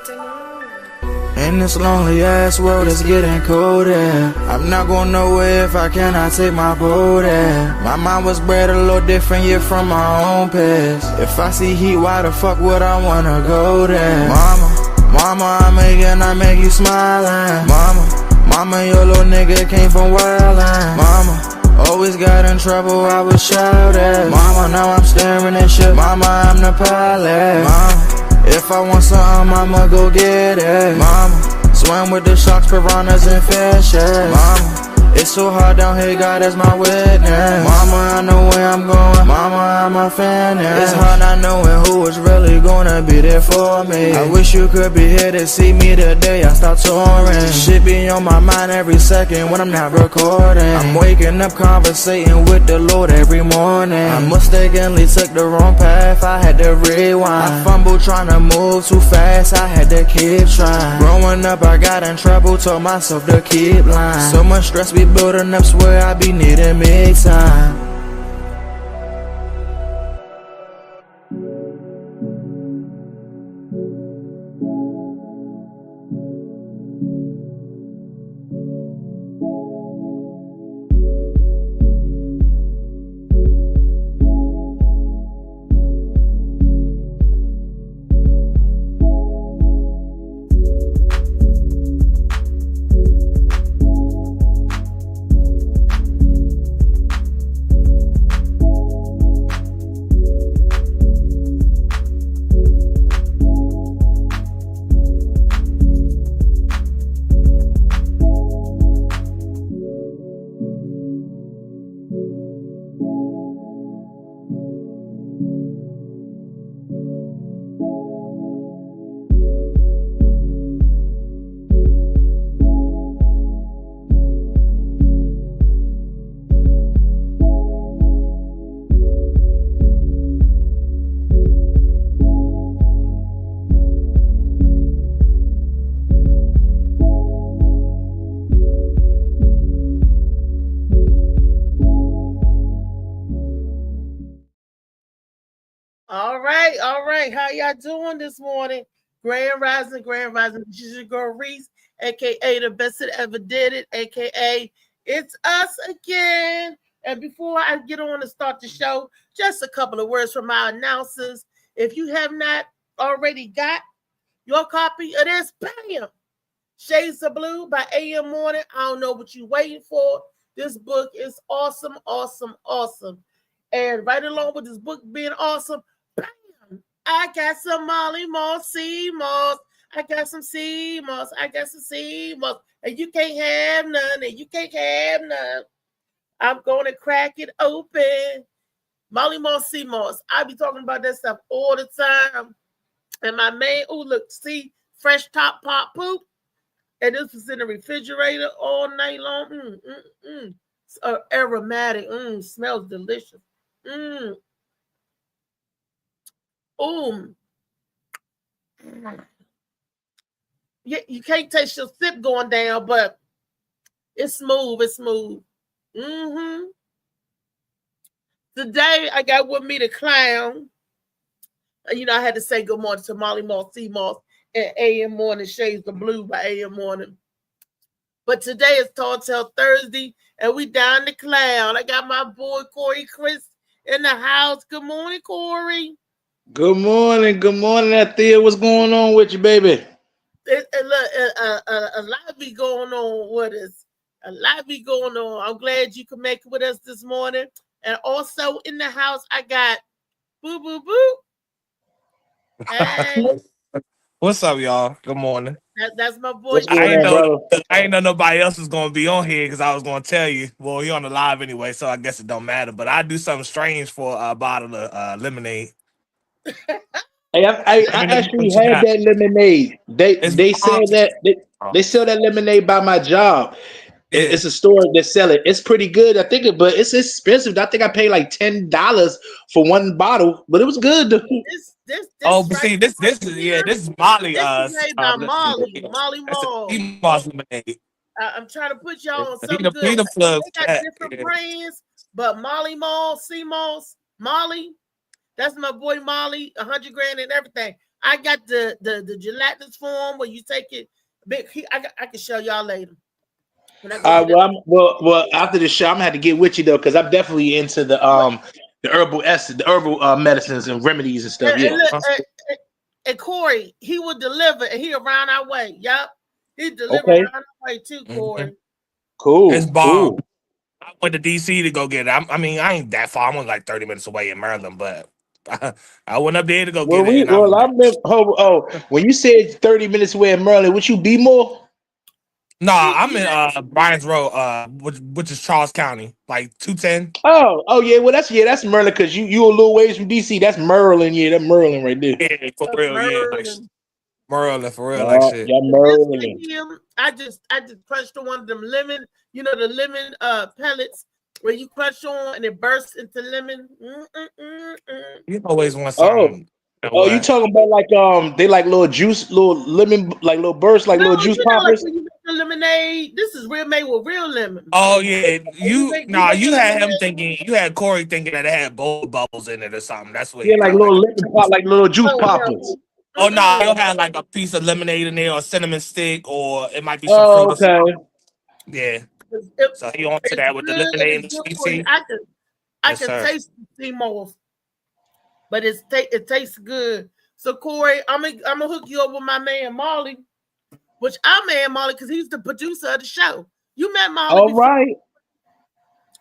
In this lonely ass world, it's getting colder. I'm not going nowhere if I cannot take my boat there. My mind was bred a little different, yeah, from my own past. If I see heat, why the fuck would I wanna go there? Mama, I make you smiling. Mama, your little nigga came from wildin'. Mama, always got in trouble, I was shouted. Mama, now I'm staring at shit. Mama, I'm the pilot. Mama, if I want something, I'ma go get it. Mama, swim with the sharks, piranhas, and fishes. Mama, it's so hard down here, God is my witness. Mama, I know where I'm going. Mama, I'm a fan. It's hard not knowing who is really gonna be there for me. I wish you could be here to see me the day I start touring. Shit be on my mind every second when I'm not recording. I'm waking up conversating with the Lord every morning. I mistakenly took the wrong path, I had to rewind. I fumbled trying to move too fast, I had to keep trying. Growing up I got in trouble, told myself to keep lying. So much stress be building up, swear I be needing me time. All right. How y'all doing this morning? Grand Rising. This is your girl Reese, aka the best that ever did it, aka it's us again. And before I get on to start the show, just a couple of words from our announcers. If you have not already got your copy of this, bam, Shades of Blue by A.M. Morning. I don't know what you're waiting for. This book is awesome. And right along with this book being awesome, bam, I got some Molly Moss sea moss. I got some sea moss. And you can't have none. I'm going to crack it open. Molly Moss sea moss. I be talking about that stuff all the time. And my man, look, see, fresh top pot poop. And this was in the refrigerator all night long. It's aromatic. Smells delicious. Yeah, you can't taste your sip going down, but it's smooth. Today I got with me the clown. I had to say good morning to Molly Moss, Sea Moss, and A.M. Morning, Shades of Blue by A.M. Morning. But today is Tall Tale Thursday, and we down the cloud. I got my boy Corey Chris in the house. Good morning, Corey. Good morning, Thea. What's going on with you, baby? A lot be going on with us. A lot be going on. I'm glad you could make it with us this morning. And also in the house, I got Boo Boo Boo. Hey. What's up, y'all? Good morning. That's my boy. I ain't know nobody else was gonna be on here because I was gonna tell you. Well, you're on the live anyway, so I guess it don't matter. But I do something strange for a bottle of lemonade. Hey, I actually had that lemonade. They sell that they sell that lemonade by my job. It's a store that sell it. It's pretty good, I think, but it's expensive. I think I paid like $10 for one bottle, but it was good. This is Molly. This is made by Molly Moss lemonade. I'm trying to put y'all on something good. They got different brands, but Molly Mall, Sea Moss, Molly. That's my boy Molly, 100 grand and everything. I got the gelatinous form where you take it. I can show y'all later. Well, after the show, I'm gonna have to get with you though, because I'm definitely into the herbal essence, the herbal medicines and remedies and stuff. And Corey, he will deliver, and he around our way. Yup, he delivered around our way too, Corey. Cool. It's bomb. I went to DC to go get it. I mean, I ain't that far. I'm only like 30 minutes away in Maryland, but I went up there to go get it. When you said 30 minutes away in Maryland, would you be more? No, I'm in Bryan's Road, which is Charles County, like 210. Oh yeah, well that's Maryland, because you a little ways from DC. That's Maryland, yeah, that's Maryland right there. Yeah, for real, Maryland. Maryland for real, like shit. Yeah, Maryland. I just crunched on one of them lemon, the lemon pellets where you crush on and it bursts into lemon. You always want something. You talking about like they like little juice, little lemon, like little bursts, like little juice poppers? Like when you make the lemonade, this is made with real lemon. Oh yeah, you had him thinking, you had Corey thinking that it had gold bubbles in it or something. That's what. Yeah, like little lemon pop, like little juice poppers. Oh no, you'll have like a piece of lemonade in there, or cinnamon stick, or it might be some fruit. Okay. Yeah. So he on to that with the lemonade and the sweet tea. I can taste the sea moss, but it tastes good. So Corey, I'm gonna hook you up with my man Molly, which I'm man Molly because he's the producer of the show. You met Molly. All right.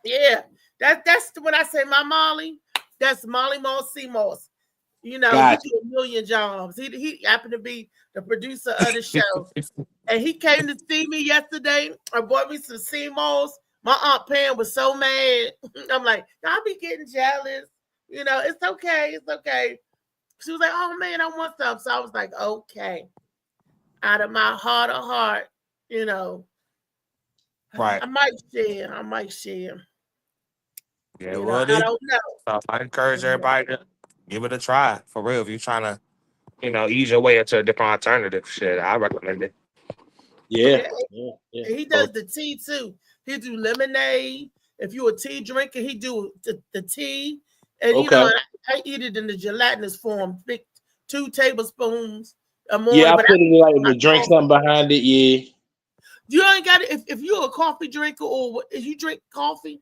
Yeah, that's when I say my Molly. That's Molly Moss Moss. He do a million jobs. He happened to be the producer of the show. And he came to see me yesterday. I bought me some CMOS. My Aunt Pam was so mad. I'm like, I'll be getting jealous. It's okay. It's okay. She was like, oh, man, I want some. So I was like, okay. Out of my heart of heart, Right. I might share. Yeah, well, I don't know. So I encourage everybody to give it a try. For real. If you're trying to, ease your way into a different alternative, shit, I recommend it. Yeah. He does the tea too. He do lemonade. If you're a tea drinker, he do the tea. And I eat it in the gelatinous form. Big 2 tablespoons or more. Yeah, I put it like to drink something behind it. Yeah. You ain't got it if you're a coffee drinker or if you drink coffee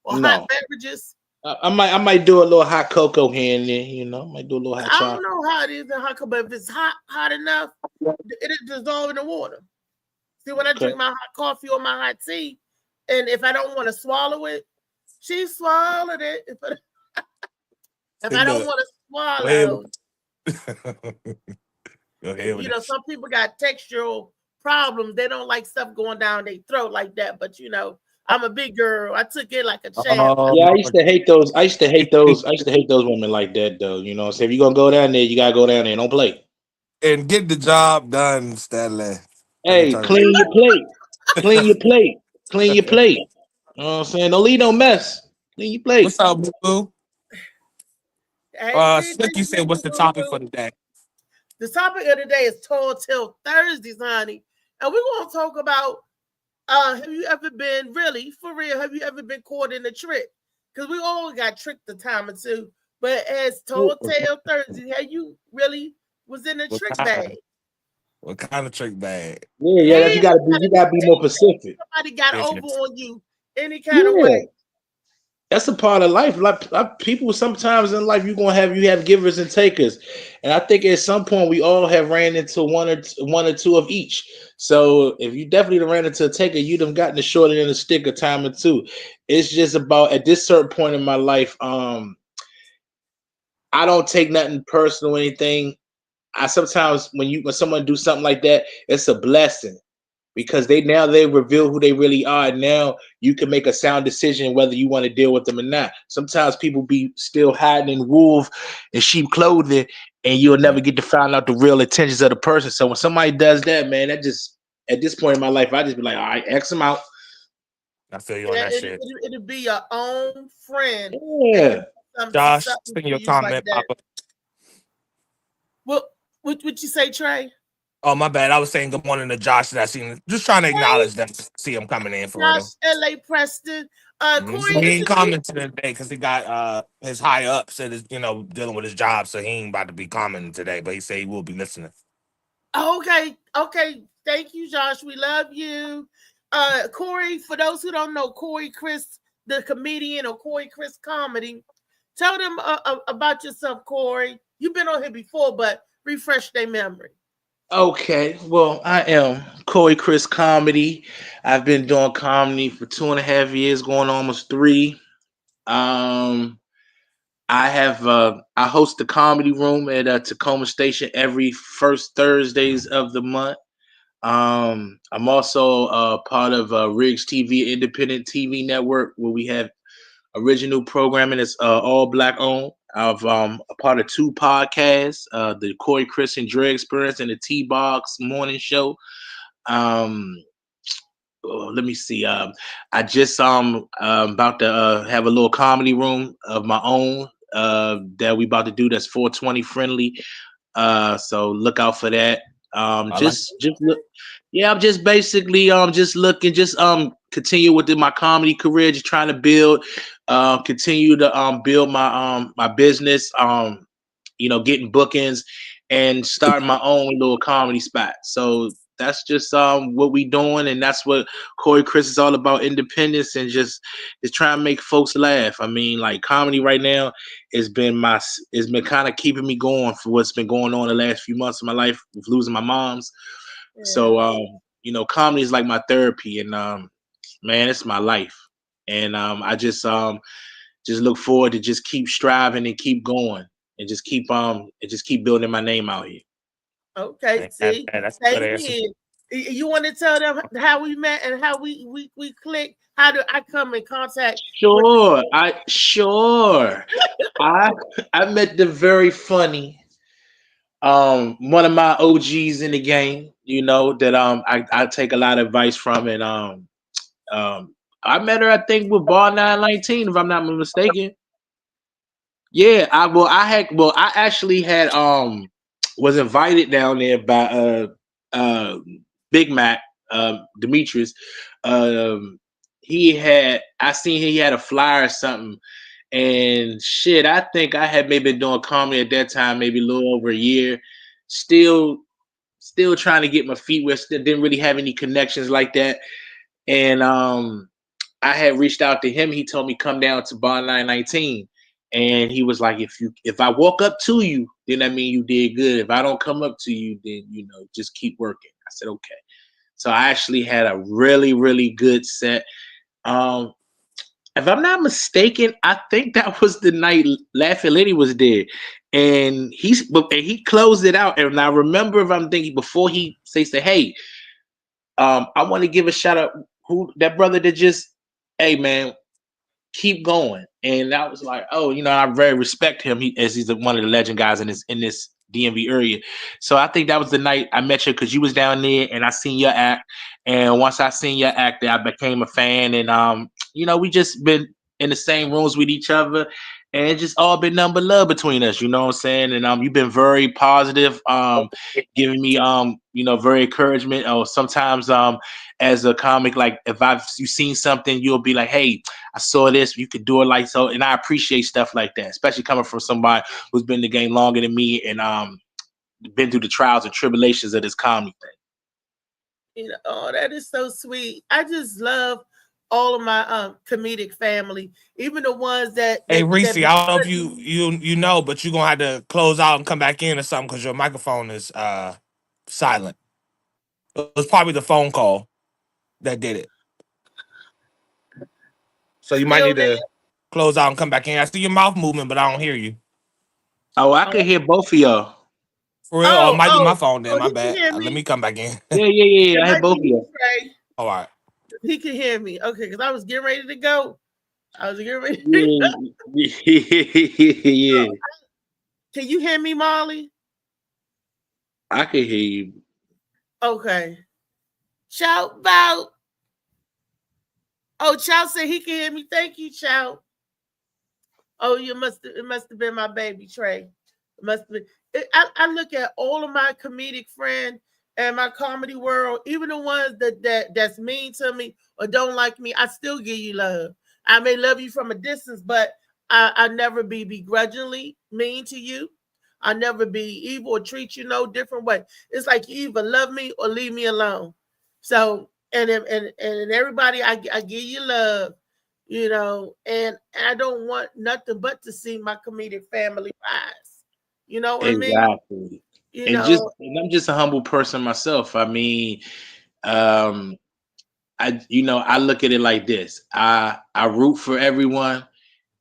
or hot beverages. I might do a little hot cocoa here and there, I might do a little hot chocolate. I don't know how it is in hot cocoa, but if it's hot enough, it'll dissolve in the water. See, when I drink my hot coffee or my hot tea, and if I don't want to swallow it, she swallowed it. If I don't want to swallow, some people got textural problems. They don't like stuff going down their throat like that. But I'm a big girl. I took it like a champ. Yeah, I used to hate those. I used to hate those women like that, though. So if you're gonna go down there, you gotta go down there. Don't play. And get the job done, Stanley. Hey, clean your plate. Clean your plate. Clean your plate. You know what I'm saying? Don't leave no mess. Clean your plate. What's up, boo? Snooki said, what's the topic for today? The topic of the day is Tall Tale Thursdays, honey. And we're going to talk about, have you ever been, really, for real, have you ever been caught in a trick? Because we all got tricked a time or two. But as Tall Tale Thursdays, have you really was in a trick bag? What kind of trick bag? Yeah, you gotta be more specific. Somebody got over on you any kind of way. That's a part of life. Like people, sometimes in life you have givers and takers, and I think at some point we all have ran into one or two of each. So if you definitely ran into a taker, you'd have gotten the short end of the stick a time or two. It's just about at this certain point in my life, I don't take nothing personal or anything. I sometimes when someone do something like that, it's a blessing because they reveal who they really are. And now you can make a sound decision whether you want to deal with them or not. Sometimes people be still hiding in wolf and sheep clothing, and you'll never get to find out the real intentions of the person. So when somebody does that, man, that just at this point in my life, I just be like, all right, X them out. I feel you on that shit. It'll be your own friend. Yeah. Josh, send your comment, like Papa. What you say, Trey? Oh, my bad. I was saying good morning to Josh that I seen. Just trying to acknowledge them, see him coming in for Josh, LA Preston. Corey, he ain't commenting today because he got his high up said is dealing with his job, so he ain't about to be commenting today. But he said he will be listening. Okay. Thank you, Josh. We love you. Corey, for those who don't know, Corey Chris, the comedian, or Corey Chris Comedy. Tell them about yourself, Corey. You've been on here before, but refresh their memory. Okay, well, I am Corey Chris Comedy. I've been doing comedy for 2.5 years, going almost 3. I host the comedy room at Tacoma Station every first Thursdays of the month. I'm also part of Riggs TV, independent TV network, where we have original programming that's all black owned. I've a part of 2 podcasts, the Corey Chris and Dre Experience and the T-Box Morning Show. Let me see. I just about to have a little comedy room of my own that we about to do that's 420 friendly. So look out for that. Just look. Yeah, I'm just basically just looking, just continue with my comedy career, just trying to build, continue to build my business, getting bookings and starting my own little comedy spot. So that's just what we doing, and that's what Corey Chris is all about: independence and just trying to make folks laugh. I mean, like, comedy right now has been kind of keeping me going for what's been going on the last few months of my life with losing my mom's. Yeah. So comedy is like my therapy, and man, it's my life. And I just look forward to just keep striving and keep going and just keep building my name out here. Okay, see, that's good answer. You want to tell them how we met and how we clicked? How do I come in contact? Sure, I met the very funny one of my OGs in the game, that I take a lot of advice from, and I met her, I think, with Bar 919, if I'm not mistaken. Yeah, I actually had was invited down there by Big Mac, Demetrius. I seen he had a flyer or something, and shit, I think I had maybe been doing comedy at that time, maybe a little over a year. Still trying to get my feet wet. Still didn't really have any connections like that, and I had reached out to him. He told me come down to Bar 919. And he was like, if I walk up to you, then I mean you did good. If I don't come up to you, then just keep working. I said, okay. So I actually had a really, really good set. If I'm not mistaken, I think that was the night Laughing Lady was there. And he closed it out. And I remember, if I'm thinking, before he said, hey, I want to give a shout out that brother that just, hey man, keep going. And I was like, oh, I very respect him. He's one of the legend guys in this DMV area. So I think that was the night I met you, because you was down there and I seen your act. And once I seen your act, I became a fan. And we just been in the same rooms with each other, and it's just all been nothing but love between us. You know what I'm saying? And you've been very positive, giving me very encouragement. Or sometimes as a comic, like if you've seen something, you'll be like, hey, I saw this, you could do it like so. And I appreciate stuff like that, especially coming from somebody who's been in the game longer than me and been through the trials and tribulations of this comedy thing. Oh, that is so sweet. I just love all of my comedic family, even the ones that. Hey, Reese, I don't know if you know, but you're gonna have to close out and come back in or something, because your microphone is silent. It was probably the phone call that did it. So you might need to close out and come back in. I see your mouth movement, but I don't hear you. Oh, I can hear both of y'all. For real? It might be my phone then. My bad. Let me come back in. Yeah. I hear both of y'all. All right. He can hear me. Okay, because I was getting ready to go. Yeah. Can you hear me, Molly? I can hear you. Okay. Shout about. Oh, Chow said he can hear me. Thank you, Chow. Oh, it must have been my baby Trey. It must have been. I look at all of my comedic friends and my comedy world, even the ones that's mean to me or don't like me, I still give you love. I may love you from a distance, but I'll never be begrudgingly mean to you. I'll never be evil or treat you no different way. It's like you either love me or leave me alone. So, and everybody, I give you love, and I don't want nothing but to see my comedic family rise. You know what I mean? Exactly. And I'm just a humble person myself. I mean, I look at it like this. I root for everyone,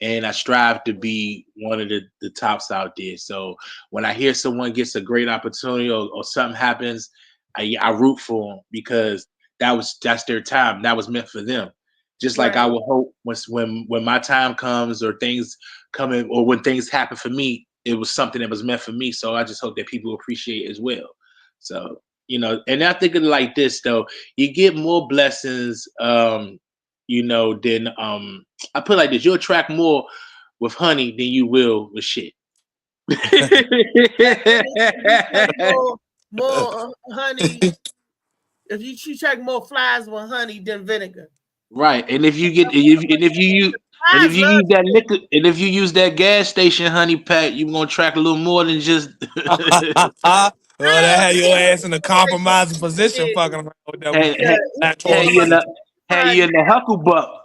and I strive to be one of the tops out there. So when I hear someone gets a great opportunity or something happens, I root for them because that's their time. That was meant for them. Just like I would hope when my time comes or things come in or when things happen for me, it was something that was meant for me. So I just hope that people appreciate it as well. So, and I think of it like this though, you get more blessings, than I put it like this, you'll attract more with honey than you will with shit. more honey. If you attract more flies with honey than vinegar. Right. And if you use that liquor, and if you use that gas station honey pack, you're gonna track a little more than just well, that had your ass in a compromising position fucking around with that had you in the Hucklebuck.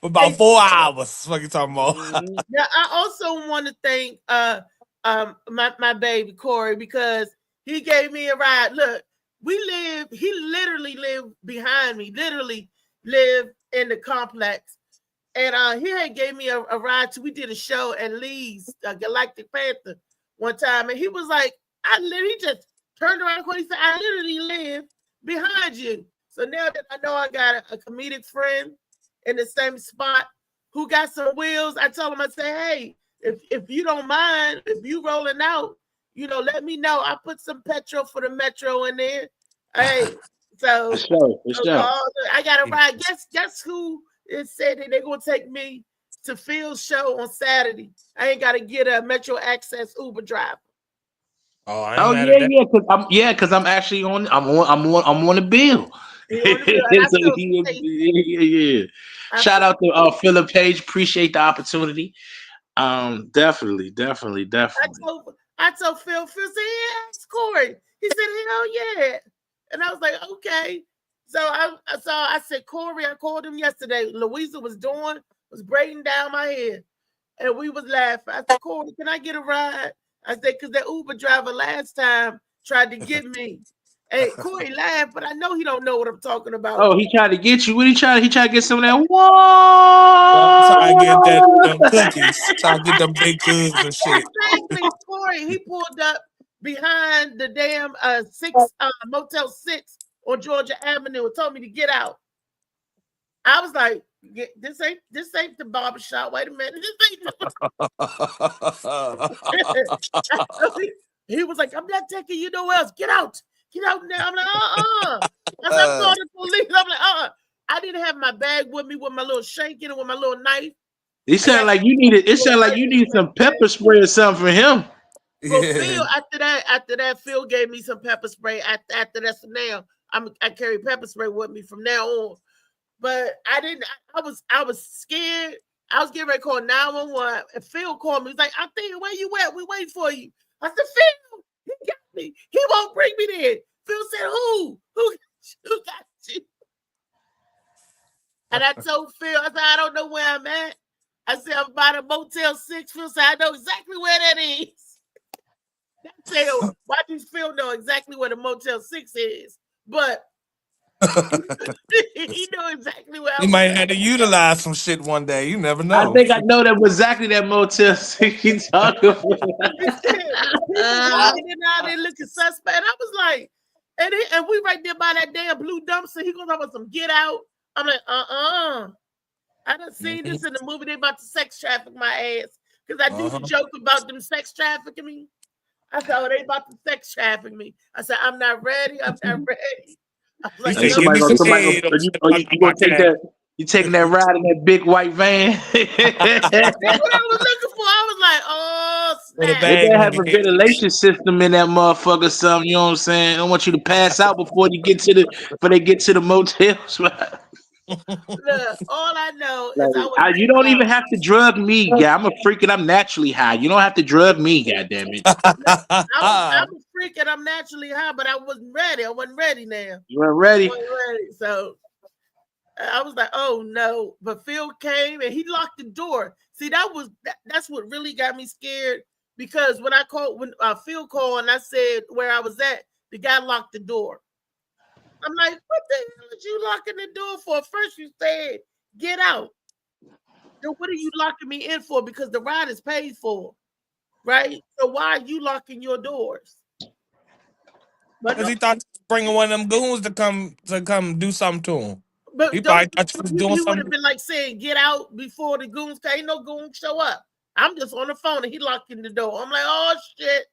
For about 4 hours. What you talking about? Now, I also want to thank my baby Corey because he gave me a ride. Look, he literally lived behind me, literally lived in the complex. And he had gave me a ride to, we did a show at Lee's Galactic Panther one time. And he was like, he just turned around and he said, I literally live behind you. So now that I know I got a comedic friend in the same spot who got some wheels, I told him, I said, hey, if you don't mind, if you rolling out, let me know. I put some petrol for the metro in there. Hey, so for sure. I got a ride. Guess who it said that they're gonna take me to Phil's show on Saturday? I ain't gotta get a Metro Access Uber driver. Because I'm actually on. I'm on the bill. Shout out to Philip Page. Appreciate the opportunity. Definitely. I told Phil said, yeah, it's Corey. He said, hell yeah. And I was like, okay. So I said, Corey, I called him yesterday. Louisa was braiding down my hair. And we was laughing. I said, Corey, can I get a ride? I said, because that Uber driver last time tried to get me. Hey, Corey laughed, but I know he don't know what I'm talking about. Oh, he tried to get you. What he tried to get some of that? Trying to get them cookies. Trying to get them big cookies and shit. Exactly, Corey. He pulled up behind the damn Motel 6 on Georgia Avenue and told me to get out. I was like, this ain't the barbershop. Wait a minute. He was like, I'm not taking you nowhere else. Get out now. I'm like, I said, I'm calling the police. I'm like, I didn't have my bag with me with my little shank in it with my little knife. It sounded like you needed some pepper spray or something for him. So Phil, after that, Phil gave me some pepper spray. After that, so now I carry pepper spray with me from now on. But I didn't. I was scared. I was getting ready to call 911, and Phil called me. He's like, "I'm thinking, where you at? We waiting for you." I said, "Phil, he got me. He won't bring me there." Phil said, "Who got you?" And I told Phil, I said, "I don't know where I'm at." I said, "I'm by the Motel 6." Phil said, "I know exactly where that is." Why does Phil know exactly where the Motel 6 is? But he know exactly where he might have to utilize some shit one day. You never know. I think I know that exactly that Motel 6 he's talking about. He was walking out there looking suspect. I was like, and we right there by that damn blue dumpster. He gonna talk about some get out. I'm like, I done seen this in the movie. They about to sex traffic my ass. Because I do the joke about them sex trafficking me. I said, oh, they about to sex traffic me. I said, I'm not ready. I'm not ready. Like, you gonna take that? You taking that ride in that big white van? That's what I was looking for. I was like, oh, snap. They have a ventilation system in that motherfucker. Something, you know what I'm saying? I don't want you to pass out before they get to the motel spot. Look, all I know is I was You hanging don't out. even have to drug me, guy. I'm a freak and I'm naturally high. You don't have to drug me, goddamn it. Look, I was freaking. I'm naturally high, but I wasn't ready. I wasn't ready now. You weren't ready. I wasn't ready. So I was like, oh no. But Phil came and he locked the door. See, that's what really got me scared, because when Phil called and I said where I was at, the guy locked the door. I'm like, what the hell is you locking the door for? First you said, get out. Then what are you locking me in for? Because the ride is paid for, right? So why are you locking your doors? Because he thought bringing one of them goons to come do something to him. But he probably thought you was doing he something. would have been like saying, get out before the goons came. Ain't no goons show up. I'm just on the phone and he locking the door. I'm like, oh shit.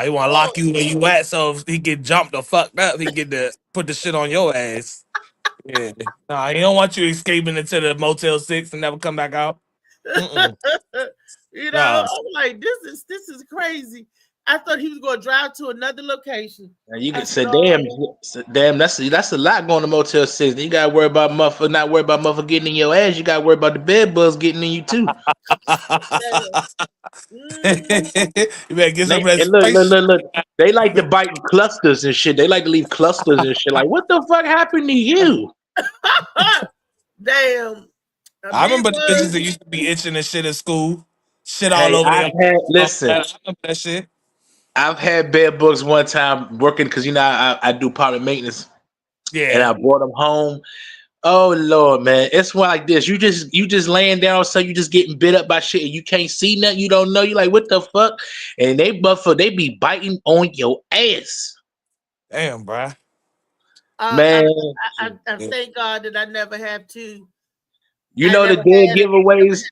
He want to lock you where you at so he get jumped or fucked up. He get to put the shit on your ass. Yeah. He don't want you escaping into the Motel 6 and never come back out. I'm like, this is crazy. I thought he was going to drive to another location. And you can say, damn, that's a lot going to Motel 6. You got to worry about motherfucker getting in your ass. You got to worry about the bed bugs getting in you too. You better get some rest. Look. They like to bite clusters and shit. They like to leave clusters and shit. Like, what the fuck happened to you? Damn. I remember the bitches that used to be itching and shit at school. Shit all over there. Listen. I remember that shit. I've had bed bugs one time working because I do apartment maintenance. Yeah. And I brought them home. Oh Lord, man. It's one like this. You just laying down, so you just getting bit up by shit and you can't see nothing, you don't know. You like, what the fuck? And they be biting on your ass. Damn, bro. Man. I thank God that I never have to. You know the dead giveaways.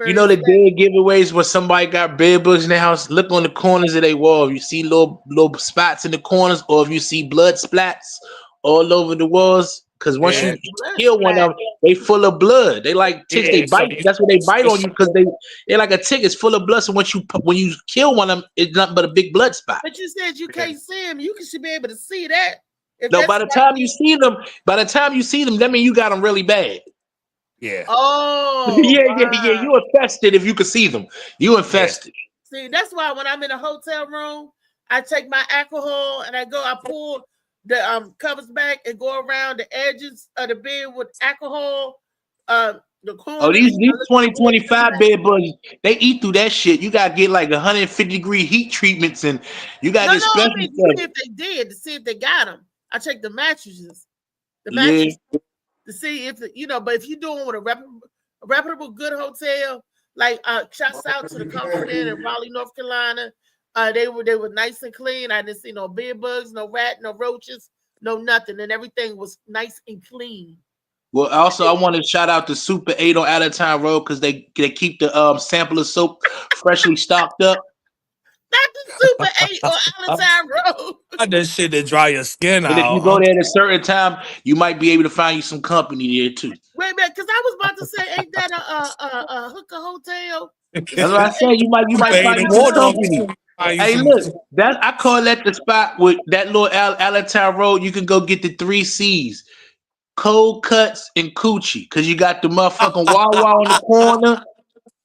You know the dead giveaways where somebody got bed bugs in their house. Look on the corners of their wall. If you see little spots in the corners, or if you see blood splats all over the walls, because once you kill one of them, they full of blood. They like ticks. They bite. That's what they bite on you, because they're like a tick. It's full of blood. So when you kill one of them, it's nothing but a big blood spot. But you said you can't see them. You should be able to see that. No, by the time you see them, that means you got them really bad. Yeah. Oh. Yeah. You infested if you could see them. You infested. See, that's why when I'm in a hotel room, I take my alcohol and I pull the covers back and go around the edges of the bed with alcohol. The corner. These 2025 bed bugs, they eat through that shit. You gotta get like 150-degree heat treatments, and you gotta get special stuff. To see if they got them. I check the mattresses. To see if but if you're doing with a reputable good hotel, like shouts out to the Comfort Inn in Raleigh, North Carolina. They were nice and clean. I didn't see no bed bugs, no rat, no roaches, no nothing, and everything was nice and clean. Well, also I want to shout out to Super 8 on Allentown Road, because they keep the sample of soap freshly stocked up. Not the Super 8 on Allentown Road. That shit to dry your skin out. And if you go there at a certain time, you might be able to find you some company there too. Wait a minute, because I was about to say, ain't that a hooker hotel? That's what I said. You might find you some company. Hey, look, I call that the spot with that little Allentown Road. You can go get the 3 C's: cold cuts and coochie, because you got the motherfucking Wawa on the corner.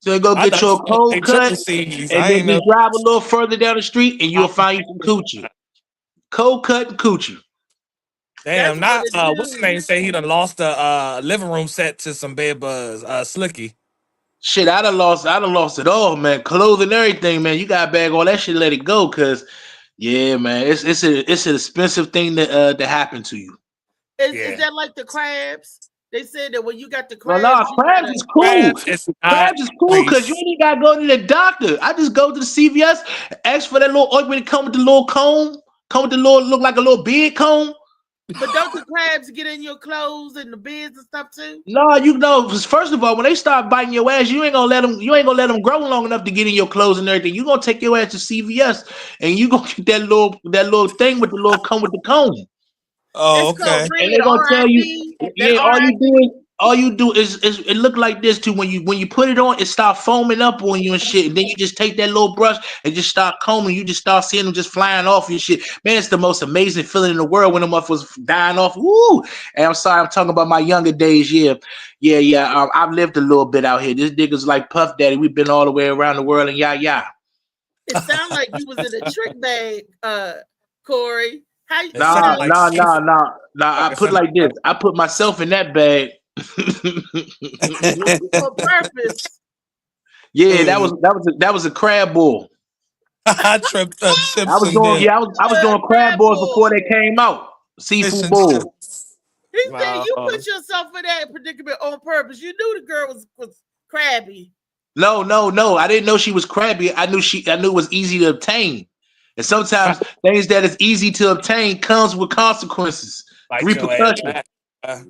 So go get your cold cut, and then you drive a little further down the street, and you'll find you some coochie. Cold cut and coochie. Damn, what's the name? Say he done lost a living room set to some bed bugs. Slicky. Shit, I done lost it all, man. Clothes and everything, man. You gotta bag all that shit, let it go, cause yeah, man, it's an expensive thing that happen to you. Is that like the crabs? They said that when you got the crabs, crabs is cool. Crabs is cool because you ain't gotta go to the doctor. I just go to the CVS, ask for that little ointment, come with the little comb, look like a little beard comb. But don't the crabs get in your clothes and the beds and stuff too? No, first of all, when they start biting your ass, you ain't gonna let them grow long enough to get in your clothes and everything. You gonna take your ass to CVS and you gonna get that little thing with the little come with the comb. Oh, okay. And they're gonna tell you, all you do is all you do is it look like this too. When you put it on, it start foaming up on you and shit. And then you just take that little brush and just start combing. You just start seeing them just flying off your shit. Man, it's the most amazing feeling in the world when them motherfuckers dying off. Woo! And I'm sorry, I'm talking about my younger days. Yeah. I've lived a little bit out here. This nigga's like Puff Daddy. We've been all the way around the world and yeah. It sounds like you was in a trick bag, Corey. How you Nah. like I put like this. I put myself in that bag. on purpose? Yeah, that was a crab boil. I tripped up chips. I was doing crab boils before they came out. Seafood bowl. He said you put yourself in that predicament on purpose. You knew the girl was crabby. No. I didn't know she was crabby. I knew it was easy to obtain. And sometimes things that is easy to obtain comes with consequences, like repercussions.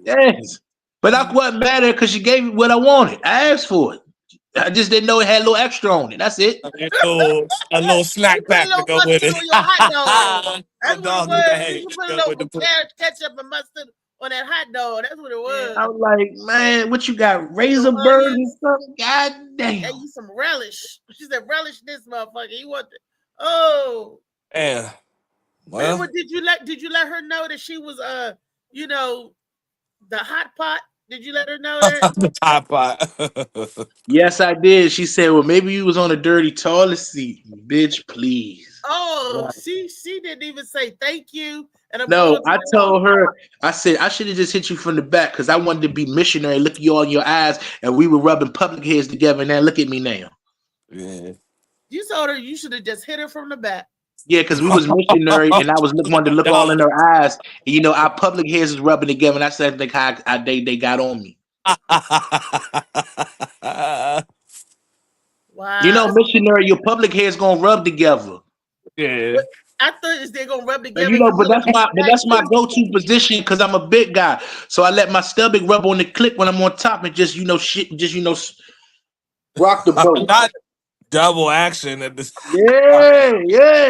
Yes. But that wasn't matter because she gave me what I wanted. I asked for it. I just didn't know it had a little extra on it. That's it. A little snack pack to go with it. On your hot dog. That's what it was. You put a little ketchup and mustard on that hot dog. That's what it was. I was like, man, what you got? Razor burns and something? God damn. Gave you some relish. She said, relish this motherfucker. You want the yeah. Well, did you let her know that she was the hot pot? Did you let her know that? The hot pot. Yes, I did. She said, well, maybe you was on a dirty toilet seat. Bitch, please. Oh, she didn't even say thank you. And I told her, I said, I should have just hit you from the back because I wanted to be missionary, look you all in your eyes, and we were rubbing public heads together. And now look at me now. Yeah. You told her you should have just hit her from the back. Yeah, because we was missionary, and I was wanted to look all in her eyes. And, our public heads is rubbing together, and I said, think how they got on me. Wow. Missionary, your public heads gonna rub together. Yeah. I thought they're gonna rub together. But that's my go-to position because I'm a big guy. So I let my stomach rub on the click when I'm on top and just rock the boat. Not double action at this. Yeah.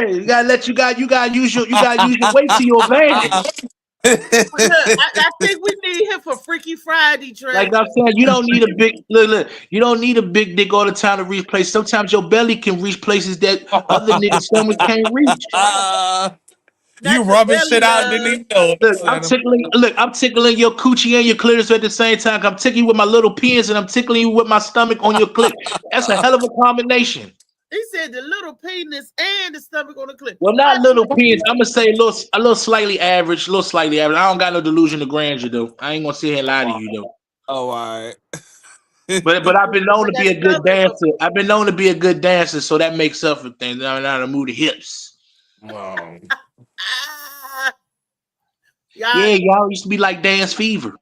You gotta use your weight to your advantage. I think we need him for Freaky Friday, Trey. Like I'm saying, you don't need a big look. You don't need a big dick all the time to reach places. Sometimes your belly can reach places that other niggas' stomach can't reach. You rubbing shit out, didn't even know. I'm tickling your coochie and your clitoris at the same time. I'm tickling you with my little penis and I'm tickling you with my stomach on your clit. That's a hell of a combination. He said the little penis and the stomach on the clit. Well, not little penis. I'm gonna say a little slightly average. I don't got no delusion of grandeur though. I ain't gonna sit here and lie to you though. Oh, all right. But I've been known to be a good dancer. I've been known to be a good dancer, so that makes up for things. I'm not to move the hips. Wow. Y'all used to be like Dance Fever.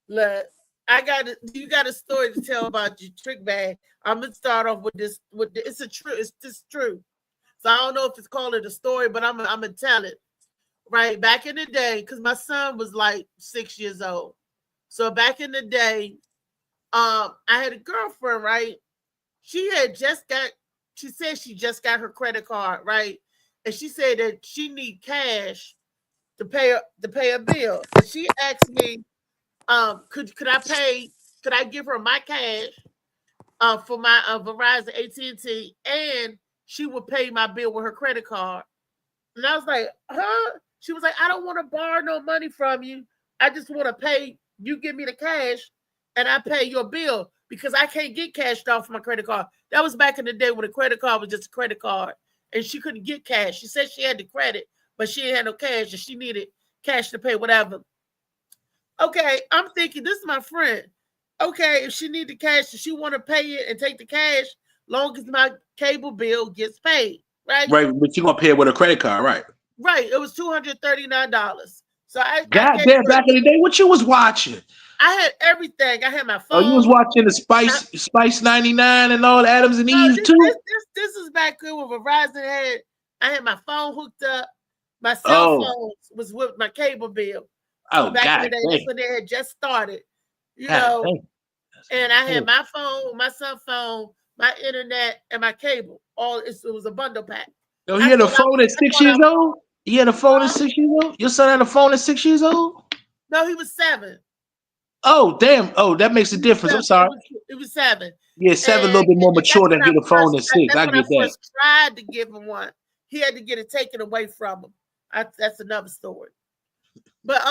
Look, you got a story to tell about your trick bag. I'm gonna start off with this. It's true. So I don't know if it's called it a story, but I'm gonna tell it. Right back in the day, because my son was like 6 years old. So back in the day, I had a girlfriend. Right, she said she just got her credit card. Right, and she said that she need cash to pay a bill. And she asked me, could I give her my cash for my Verizon AT&T, and she would pay my bill with her credit card. And I was like, huh? She was like, I don't want to borrow no money from you. I just want to pay. You give me the cash and I pay your bill because I can't get cashed off my credit card. That was back in the day when a credit card was just a credit card and she couldn't get cash. She said she had the credit, but she didn't have no cash and she needed cash to pay whatever. Okay, I'm thinking this is my friend. Okay, if she need the cash, if she want to pay it and take the cash, long as my cable bill gets paid, right? Right, but you gonna pay it with a credit card, right? Right. It was $239. So goddamn, back in the day, what you was watching? I had everything. I had my phone. Oh, you was watching the Spice 99 and all Adams and Eve too. This is back when Verizon I had my phone hooked up. My cell phone was with my cable bill. Oh, back in the day, that's when they had just started. And I had my phone, my cell phone, my internet, and my cable. It was a bundle pack. Oh, you had a phone at 6 years old? You had a phone at 6 years old? Your son had a phone at 6 years old? No, he was 7. Oh, damn. Oh, that makes a difference. I'm sorry. It was 7. Yeah, 7 a And little bit more mature that's than when I get a phone first at 6. that's I when I get that. first tried to give him one. He had to get it taken away from him. That's another story. But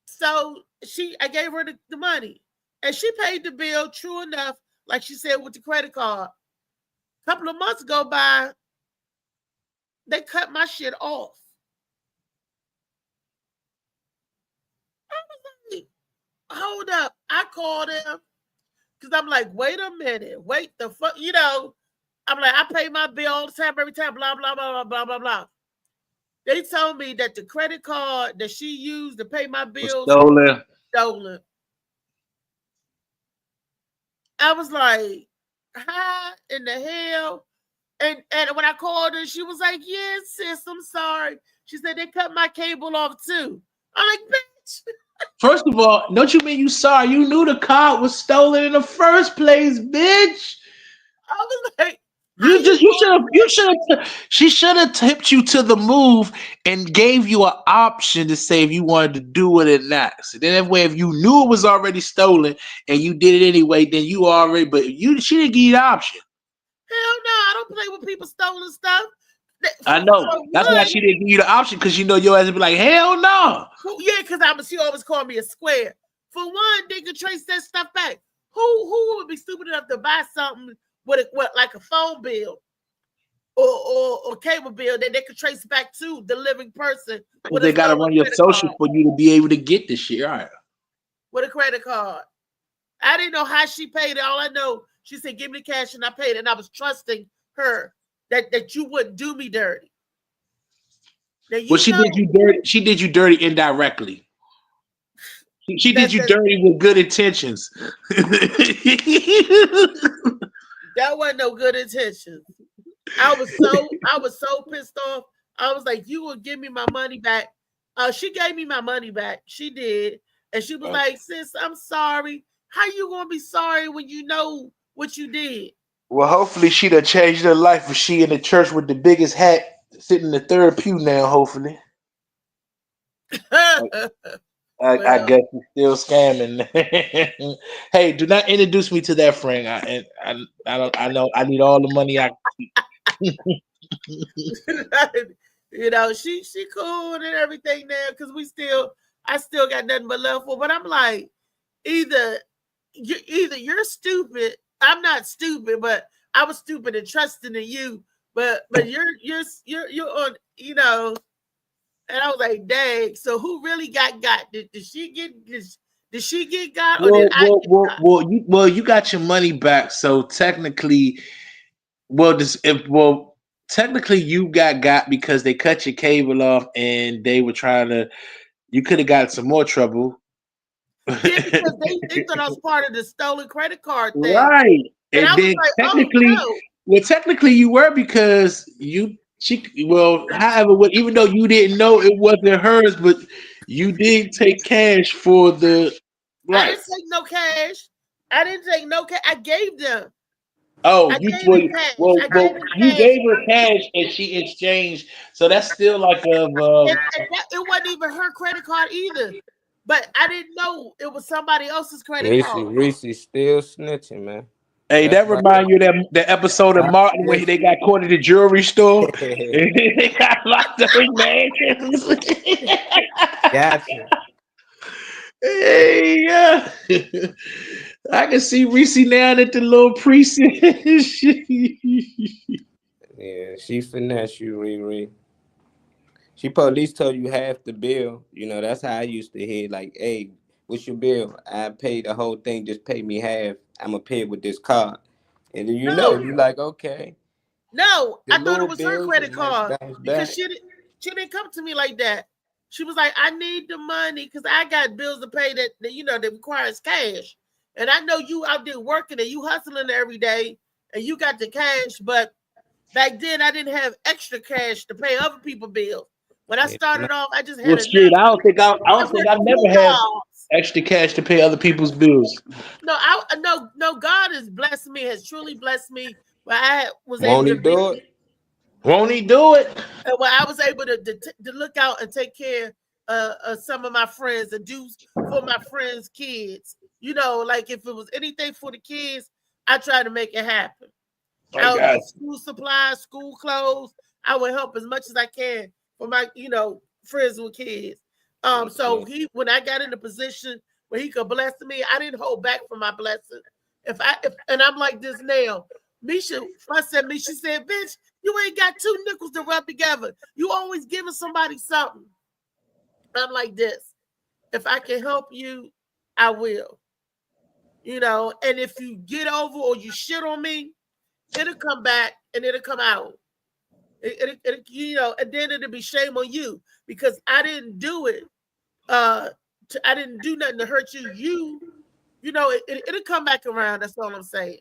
so I gave her the money, and she paid the bill. True enough, like she said with the credit card. A couple of months go by, they cut my shit off. I was like, hold up. I called him because I'm like, wait a minute, wait the fuck, I'm like, I pay my bill all the time, every time, blah, blah, blah, blah, blah, blah. They told me that the credit card that she used to pay my bills was stolen. I was like, how in the hell? And when I called her, she was like, yes, sis, I'm sorry. She said they cut my cable off too. I'm like, bitch. First of all, don't you mean you sorry? You knew the card was stolen in the first place, bitch. I was like, she should have tipped you to the move and gave you an option to say if you wanted to do it or not. So then that way, if you knew it was already stolen and you did it anyway, then she didn't give you the option. Hell no, I don't play with people stolen stuff. I know. That's why she didn't give you the option, because you know your ass would be like, hell no. Yeah, because she always called me a square. For one, they could trace that stuff back. Who would be stupid enough to buy something with like a phone bill or cable bill that they could trace back to the living person? They got to run your social for you to be able to get this shit. All right. With a credit card. I didn't know how she paid it. All I know, she said, give me the cash, and I paid it. And I was trusting her that you wouldn't do me dirty. Well, she did you dirty. She did you dirty indirectly. She did you dirty with good intentions. That wasn't no good intentions. I was so pissed off. I was like, you will give me my money back. She gave me my money back. She did. And she was like, sis, I'm sorry. How you gonna be sorry when you know what you did? Well, hopefully she'd have changed her life if she in the church with the biggest hat, sitting in the third pew now, hopefully. I guess he's still scamming. Hey, do not introduce me to that friend. I know I need all the money I can. She cool and everything now, because I still got nothing but love for. But I'm like, either you're stupid. I'm not stupid, but I was stupid and trusting in you. But you're on, And I was like, dang. So who really got? Did she get? Did she get got? Or did I get got? You got your money back. So technically, technically you got because they cut your cable off and they were trying to. You could have got some more trouble. Yeah, because they thought I was part of the stolen credit card thing. Right. And I was like, technically, technically you were, because however, even though you didn't know it wasn't hers, but you did take cash for the. Right. I didn't take no cash. I gave them. Oh, you gave her cash and she exchanged. So that's still like it wasn't even her credit card either. But I didn't know it was somebody else's credit card. Reese still snitching, man. Hey, that remind you of the episode of Martin where they got caught at the jewelry store and they got locked up in mansions. Gotcha. Hey, yeah. I can see Reese now at the little precinct. Yeah, she finesse you, Riri. She probably at least told you half the bill. That's how I used to hear. Like, hey, what's your bill? I paid the whole thing. Just pay me half. I'm going to pay it with this card. And then you're like, okay. No, I thought it was her credit card. Because she didn't come to me like that. She was like, I need the money because I got bills to pay that requires cash. And I know you out there working and you hustling every day and you got the cash. But back then, I didn't have extra cash to pay other people's bills. When I started off, I just had I don't think I've never had extra cash to pay other people's bills. No, God has blessed me, has truly blessed me. Where I was able to do it. Won't he do it? And where I was able to look out and take care some of my friends and do for my friends' kids. You know, like if it was anything for the kids, I try to make it happen. I would get school supplies, school clothes. I would help as much as I can for my, friends with kids. So when I got in a position where he could bless me, I didn't hold back from my blessing. And I'm like this now. Misha fussed at me. She said, "Bitch, you ain't got 2 nickels to rub together. You always giving somebody something." I'm like this. If I can help you, I will. And if you get over or you shit on me, it'll come back and it'll come out. And then it'll be shame on you because I didn't do it. I didn't do nothing to hurt you. It'll come back around. That's all I'm saying.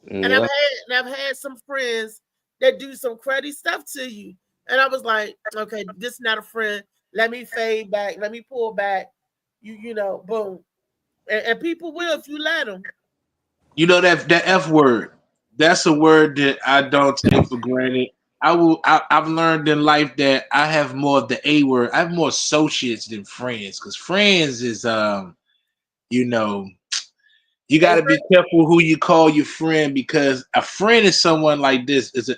And I've had some friends that do some cruddy stuff to you, and I was like, okay, this is not a friend. Let me fade back. Let me pull back. Boom. And people will if you let them. That F word. That's a word that I don't take for granted. I've learned in life that I have more of the A word. I have more associates than friends, because friends is you got to be careful who you call your friend, because a friend is someone like this is a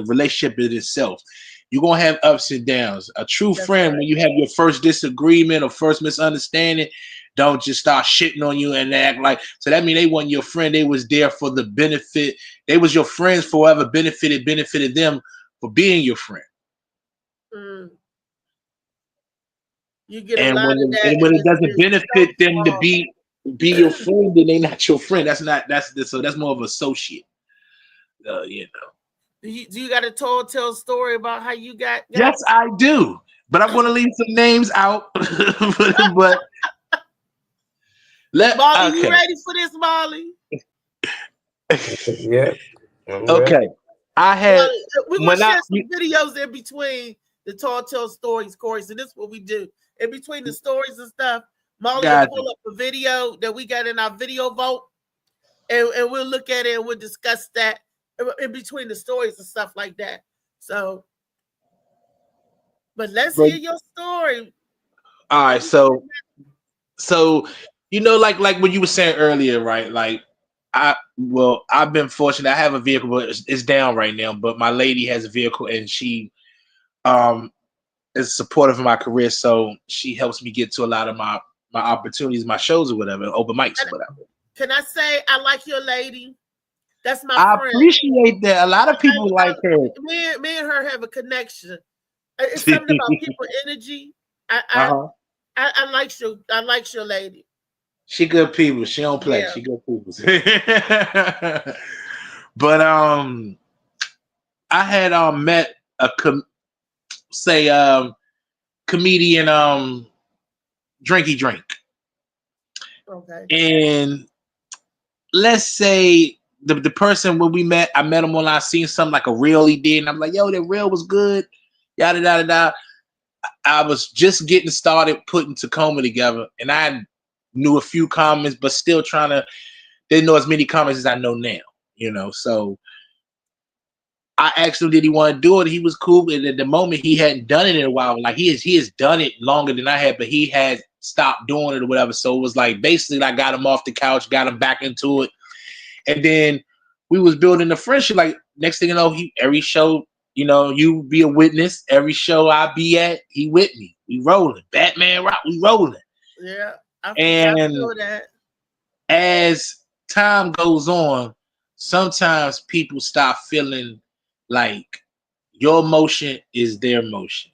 relationship in itself. You're gonna have ups and downs. A true friend, when you have your first disagreement or first misunderstanding, don't just start shitting on you and act like. So that means they weren't your friend. They was there for the benefit. They was your friends forever. Benefited them for being your friend. Mm. You get and when it doesn't benefit them to be your friend, then they not your friend. That's more of an associate. Do you got a tell story about how you got? Yes, I do, but I'm going to leave some names out. but Molly, you ready for this, Molly? Yeah. Okay. I had. We're gonna share some videos in between the tell stories, Corey. So this is what we do in between the stories and stuff. Molly will pull up a video that we got in our video vault, and we'll look at it and we'll discuss that in between the stories and stuff like that. So, but let's hear your story. All right, so like what you were saying earlier, right? Like I've been fortunate. I have a vehicle, but it's down right now. But my lady has a vehicle, and she is supportive of my career, so she helps me get to a lot of my opportunities, my shows or whatever, open mics or whatever. Can I say I like your lady? That's my friend. I appreciate that. A lot of people like her. Me and her have a connection. It's something about people energy. I like your lady. She good people. She don't play. Yeah. She good people. But I had met a comedian Drinky Drink. Okay. And let's say the person when we met, I met him when I seen something like a reel he did, and I'm like, yo, that reel was good. Yada yada yada. I was just getting started putting Tacoma together, and I knew a few comments, but still didn't know as many comments as I know now. So I asked him, did he want to do it? He was cool. And at the moment, he hadn't done it in a while. Like he has done it longer than I had, but he had stopped doing it or whatever. So it was like basically I got him off the couch, got him back into it. And then we was building a friendship. Like next thing you know, every show, you be a witness. Every show I be at, he with me. We rolling. Batman rock, we rolling. Yeah. I feel that. As time goes on, sometimes people stop feeling like your motion is their motion.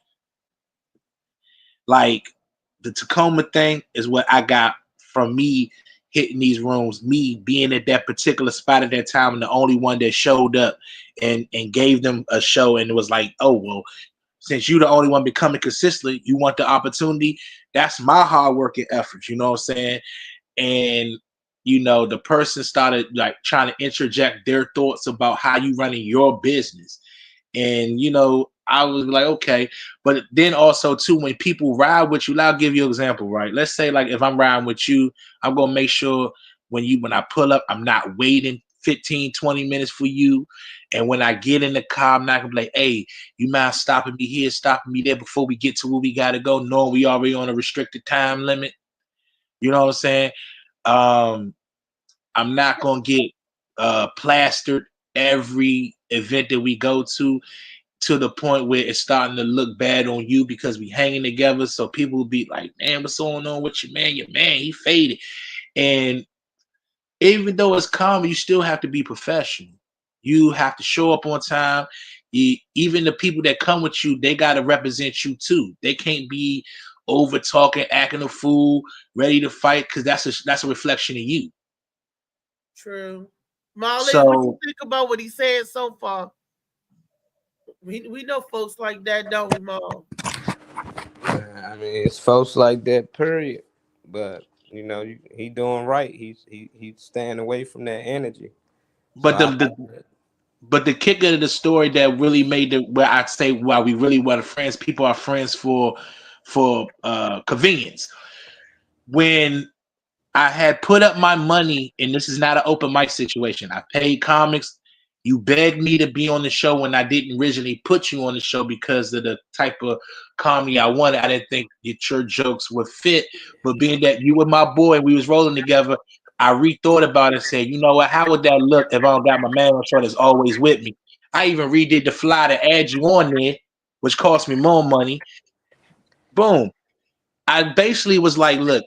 Like the Tacoma thing is what I got from me hitting these rooms, me being at that particular spot at that time, and the only one that showed up and gave them a show. And it was like, oh, well, since you're the only one becoming consistent, you want the opportunity. That's my hard work and efforts. You know what I'm saying? And the person started like trying to interject their thoughts about how you running your business. And, I was like, okay. But then also too, when people ride with you, I'll give you an example, right? Let's say like if I'm riding with you, I'm going to make sure when I pull up, I'm not waiting 15, 20 minutes for you. And when I get in the car, I'm not gonna be like, hey, you mind stopping me here, stopping me there before we get to where we gotta go, knowing we already on a restricted time limit. You know what I'm saying? I'm not gonna get plastered every event that we go to the point where it's starting to look bad on you because we hanging together. So people will be like, man, what's going on with your man? Your man, he faded. And even though it's common, you still have to be professional. You have to show up on time. Even the people that come with you, they got to represent you too. They can't be over talking, acting a fool, ready to fight, because that's a reflection of you. True. Molly, So, what you think about what he said so far? We know folks like that, don't we, Maul? I mean, it's folks like that, period. But you know, he doing right. He's staying away from that energy. but the kicker of the story that really made it where I'd say why we really were friends, people are friends for convenience. When I had put up my money, and this is not an open mic situation. I paid comics. You begged me to be on the show when I didn't originally put you on the show because of the type of comedy I wanted. I didn't think that your jokes would fit. But being that you were my boy and we was rolling together, I rethought about it and said, you know what, how would that look if I don't got my man on show that's always with me? I even redid the fly to add you on there, which cost me more money. Boom. I basically was like, look,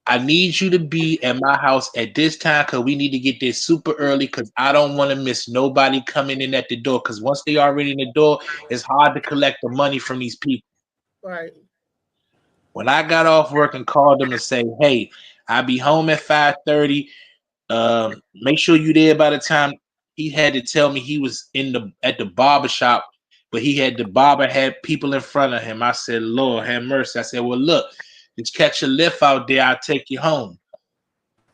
I need you to be at my house at this time because we need to get there super early because I don't want to miss nobody coming in at the door because once they already in the door, it's hard to collect the money from these people. Right. When I got off work and called them and say, hey, I'll be home at 5:30. Make sure you there by the time. He had to tell me he was at the barber shop, but the barber had people in front of him. I said, Lord have mercy. I said, well, look, just catch a lift out there. I'll take you home.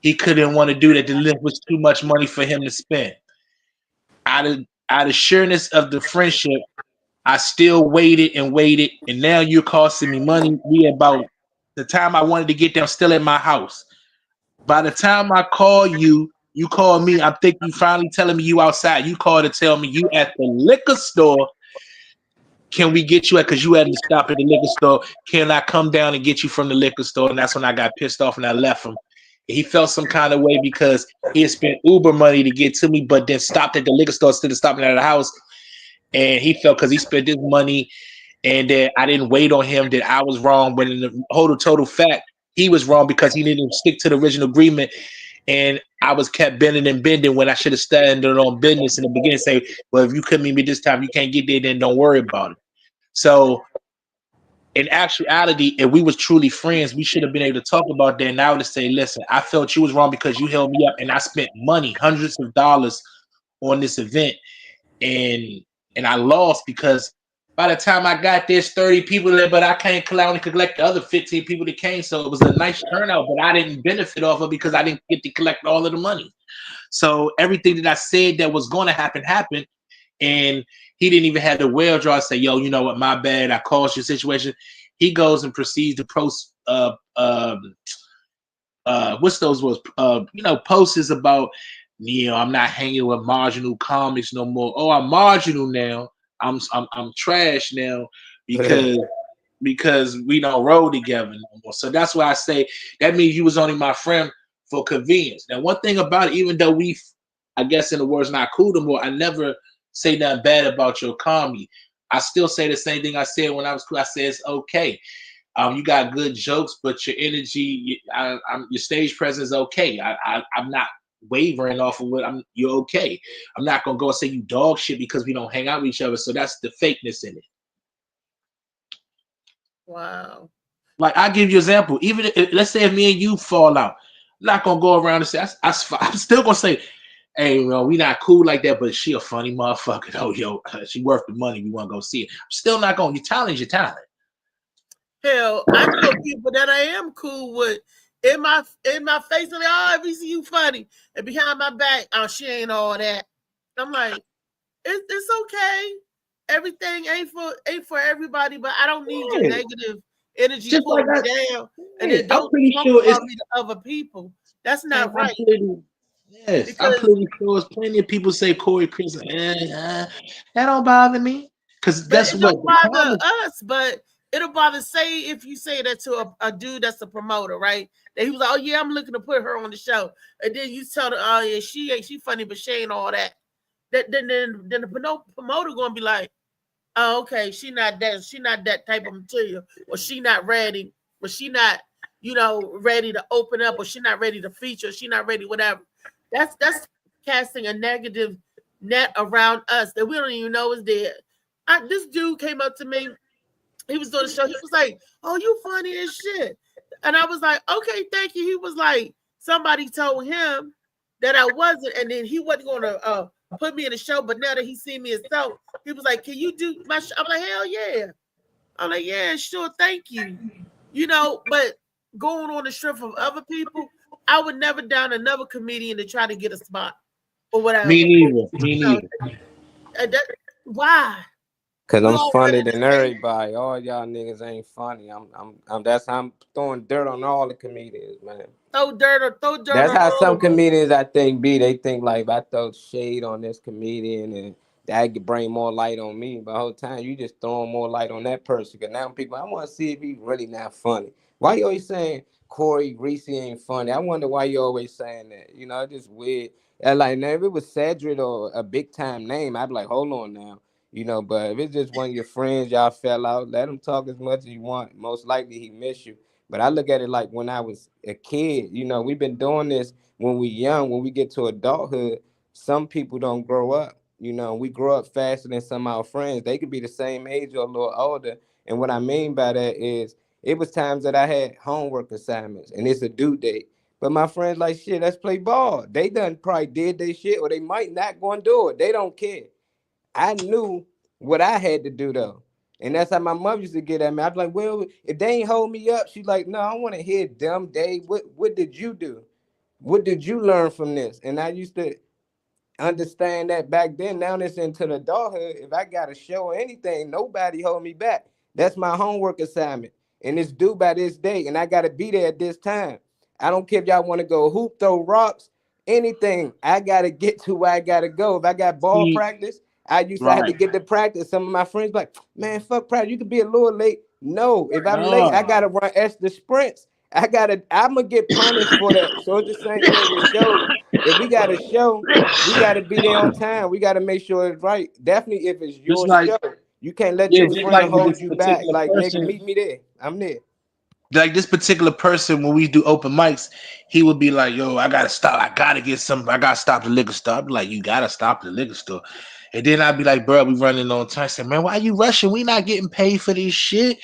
He couldn't want to do that. The lift was too much money for him to spend. Out of sureness of the friendship, I still waited, and now you're costing me money. We about the time I wanted to get them still at my house. By the time I call you, you call me. I think you finally telling me you outside. You call to tell me you at the liquor store. Can we get you at? Because you had to stop at the liquor store. Can I come down and get you from the liquor store? And that's when I got pissed off and I left him. He felt some kind of way because he had spent Uber money to get to me, but then stopped at the liquor store instead of stopping at the house. And he felt because he spent his money and that I didn't wait on him that I was wrong. But in the whole total fact, he was wrong because he didn't stick to the original agreement. And I was kept bending and bending when I should have stood on business in the beginning. Say, well, if you couldn't meet me this time, you can't get there, then don't worry about it. So in actuality, if we was truly friends, we should have been able to talk about that. And I would have said, listen, I felt you was wrong because you held me up and I spent money, hundreds of dollars on this event. And I lost because by the time I got there's 30 people there, but I can't collect the other 15 people that came. So it was a nice turnout, but I didn't benefit off of it because I didn't get to collect all of the money. So everything that I said that was going to happen happened. And he didn't even have the whale draw say, yo, you know what, my bad, I caused your situation. He goes and proceeds to post what's those was posts about, I'm not hanging with marginal comics no more. Oh, I'm marginal now. I'm trash now because we don't roll together no more. So that's why I say that means you was only my friend for convenience. Now, one thing about it, even though I guess in the words not cool no more, I never say nothing bad about your comedy. I still say the same thing I said when I was cool. I said it's okay. You got good jokes, but your energy, your stage presence is okay. I'm not wavering off of you're okay. I'm not gonna go and say you dog shit because we don't hang out with each other. So that's the fakeness in it. Wow. Like I give you an example. Even if, let's say if me and you fall out, I'm not gonna go around and say I'm still gonna say, hey, we not cool like that, but she a funny motherfucker. Oh, yo, she worth the money. We want to go see it. I'm still not going. Your talent's your talent. Hell, I know people that I am cool with in my face, and we see you funny, and behind my back, oh, she ain't all that. I'm like, it's okay. Everything ain't for everybody, but I don't need your negative energy just pulling like me down, and then don't talk about me to other people. That's not right. Yes, I'm because pretty sure there's plenty of people say Corey Chris. That don't bother me because but that's it what don't the bother comic. us, but it'll bother. Say if you say that to a dude that's a promoter, right? That he was like, "Oh yeah, I'm looking to put her on the show," and then you tell her, "Oh yeah, she funny, but she ain't all that." Then the promoter gonna be like, "Oh okay, she not that type of material, or she not ready, or she not ready to open up, or she not ready to feature, she not ready, whatever." That's casting a negative net around us that we don't even know is there. This dude came up to me. He was doing the show. He was like, "Oh, you funny as shit," and I was like, "Okay, thank you." He was like, somebody told him that I wasn't, and then he wasn't going to put me in the show. But now that he seen me himself, he was like, "Can you do my show?" I'm like, "Hell yeah!" I'm like, "Yeah, sure, thank you." But going on the strength of other people, I would never down another comedian to try to get a spot or Me whatever. neither. Me You know, neither. why? Cause We I'm all funny running the than same. everybody. All y'all niggas ain't funny. That's how I'm throwing dirt on all the comedians, man. Throw dirt That's on how all some of us. comedians I think be. They think like if I throw shade on this comedian and that could bring more light on me. But the whole time you just throwing more light on that person. Cause now people, I want to see if he's really not funny. Why you always saying Corey Reese ain't funny? I wonder why you always saying that. It's just weird. And like now, if it was Cedric or a big time name, I'd be like, hold on now. But if it's just one of your friends, y'all fell out, let him talk as much as you want. Most likely he miss you. But I look at it like when I was a kid, we've been doing this when we young, when we get to adulthood, some people don't grow up. We grow up faster than some of our friends. They could be the same age or a little older. And what I mean by that is it was times that I had homework assignments and it's a due date. But my friends like, shit, let's play ball. They done probably did their shit or they might not go and do it. They don't care. I knew what I had to do though. And that's how my mother used to get at me. I'd be like, well, if they ain't hold me up, she's like, no, I want to hear dumb Dave. What did you do? What did you learn from this? And I used to understand that back then. Now it's into the adulthood. If I got a show or anything, nobody hold me back. That's my homework assignment. And it's due by this day. And I gotta be there at this time. I don't care if y'all want to go hoop, throw rocks, anything. I gotta get to where I gotta go. If I got ball See, practice, I used to have to right. get to practice. Some of my friends like, man, fuck practice. You could be a little late. No, if I'm late, I No. gotta run extra sprints. I'm gonna get punished for that. So it's the same thing with shows. If we got a show, we got to be there on time. We got to make sure it's right. Definitely, if it's Just your like show, you can't let yeah, your just like friend with hold this you back. particular Like, nigga, person, meet me there. I'm there. like this particular person when we do open mics, he would be like, "Yo, I gotta stop. I gotta get some. I gotta stop the liquor store." I'd be like, "You gotta stop the liquor store," and then I'd be like, "Bro, we running on time." I said, "Man, why you rushing? We not getting paid for this shit,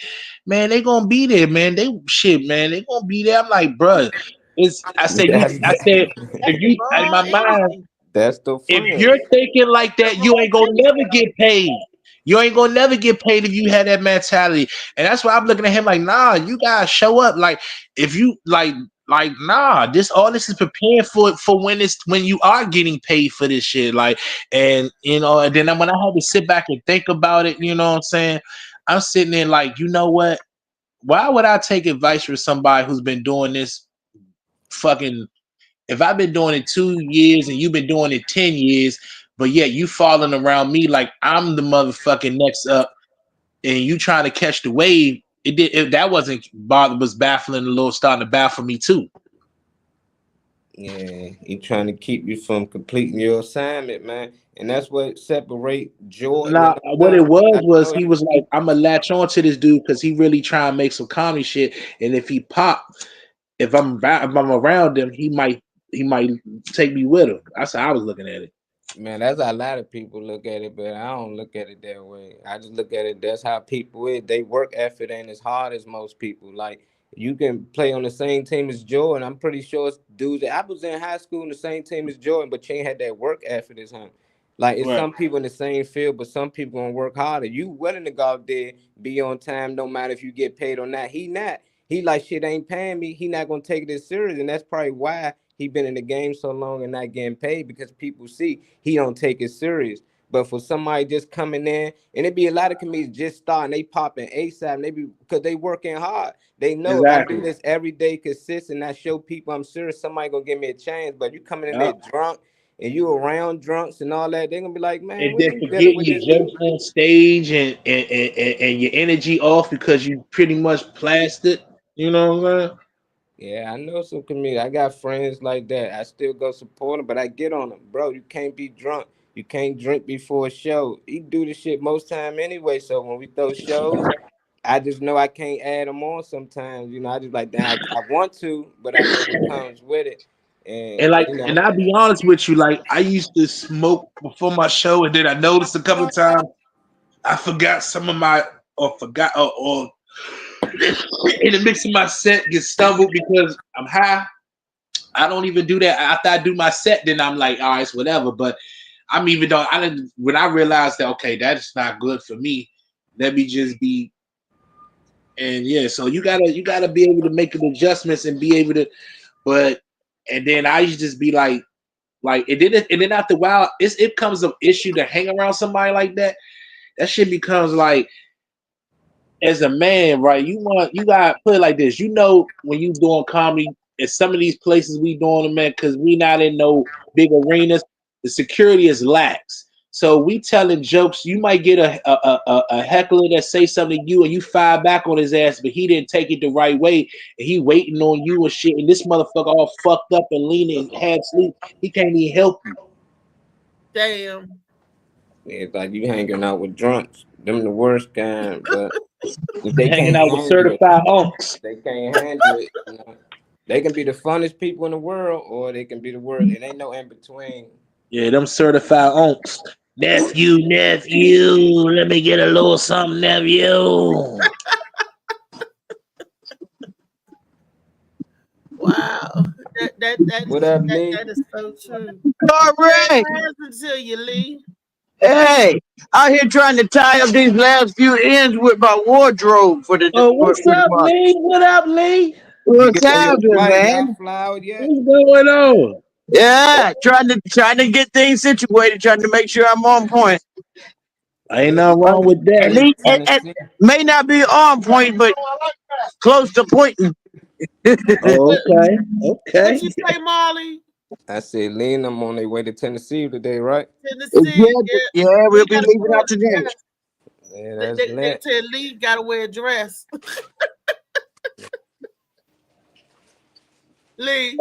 man. They gonna be there, man. They shit, man. They gonna be there." I'm like, "Bro, it's." I said, "You." That's I said, That's "If the you," in wrong my mind, energy. that's the if you're friends. thinking like The that, you wrong ain't gonna energy. never get paid. You ain't gonna never get paid if you had that mentality. And that's why I'm looking at him like, nah, you gotta show up. Like, if you nah, this is preparing for when you are getting paid for this shit. Like, and then when I had to sit back and think about it, you know what I'm saying? I'm sitting there like, you know what? Why would I take advice from somebody who's been doing this fucking if I've been doing it 2 years and you've been doing it 10 years, but yet you falling around me like I'm the motherfucking next up, and you trying to catch the wave, that wasn't was baffling a little, starting to baffle me too. Yeah, he trying to keep you from completing your assignment, man. And that's what separate Jordan Nah, and what it them. I was know he he. was like, I'm gonna latch on to this dude because he really trying to make some comedy shit, and if he pop, if I'm around him, he might take me with him. That's how I was looking at it. Man, that's how a lot of people look at it, but I don't look at it that way. I just look at it, that's how people is. They work effort ain't as hard as most people. Like, you can play on the same team as Jordan. I'm pretty sure it's dudes that I was in high school in the same team as Jordan, but you ain't had that work effort as him. Like, it's Right. some people in the same field, but some people gonna work harder. You willing to go out there, be on time, no matter if you get paid or not. He not. He like, shit ain't paying me. He not gonna take it as serious, and that's probably why he been in the game so long and not getting paid, because people see he don't take it serious. But for somebody just coming in, and it be a lot of comedians just starting, they popping ASAP, and they be because they working hard. They know if I do this every day consistent, I show people I'm serious, somebody gonna give me a chance. But you coming in there drunk and you around drunks and all that, they're gonna be like, man, And we then ain't dealing forgetting with your this jokes dude. on stage and your energy off because you pretty much plastered. You know what I'm saying? Yeah, I know some comedians. I got friends like that. I still go support them, but I get on them, bro. You can't be drunk. You can't drink before a show. He do the shit most time anyway. So when we throw shows, I just know I can't add them on sometimes. You know, I just like that. I want to, but I know what comes with it. And And like, you know, and I'll be honest with you, like I used to smoke before my show, and then I noticed a couple of times I forgot some of my or in the mix of my set get stumbled because I'm high. I don't even do that after I do my set. Then I'm like, all right, it's whatever. But I'm even though I didn't when I realized that okay, that's not good for me. Let me just be. And yeah, so you gotta be able to make the adjustments and be able to. But and then I used to just be like and then after a while, it comes an issue to hang around somebody like that. That shit becomes like as a man, right? You got to put it like this. You know, when you doing comedy in some of these places we doing them, man, because we not in no big arenas. The security is lax. So we telling jokes. You might get a heckler that say something to you, and you fire back on his ass, but he didn't take it the right way, and he waiting on you and shit. And this motherfucker all fucked up and leaning, half sleep. He can't even help you. Damn. it's like you hanging out with drunks. Them the worst kind, but if they Hanging can't out with handle it, certified unks. they can't handle it. You know? They can be the funnest people in the world, or they can be the worst. It ain't no in between. Yeah, them certified unks. Nephew, let me get a little something, nephew. Wow. What up, Lee? That is so true. All right. Until you leave. Hey, out here trying to tie up these last few ends with my wardrobe for the Oh, for what's the up, month. Lee? What up, Lee? You What's get on your happening, flight? Y'all man? fly out yet? What's going on? Yeah, trying to get things situated, trying to make sure I'm on point. Ain't nothing wrong with At that. least it may not be on point, but close to pointing. Oh, okay. Okay. What you say, Molly? I said, Lean, I'm on their way to Tennessee today, right? Tennessee. Yeah, We we'll be gotta leaving wear out a today. dress. Yeah, that's They lit. tell Lee gotta wear a dress. Lee,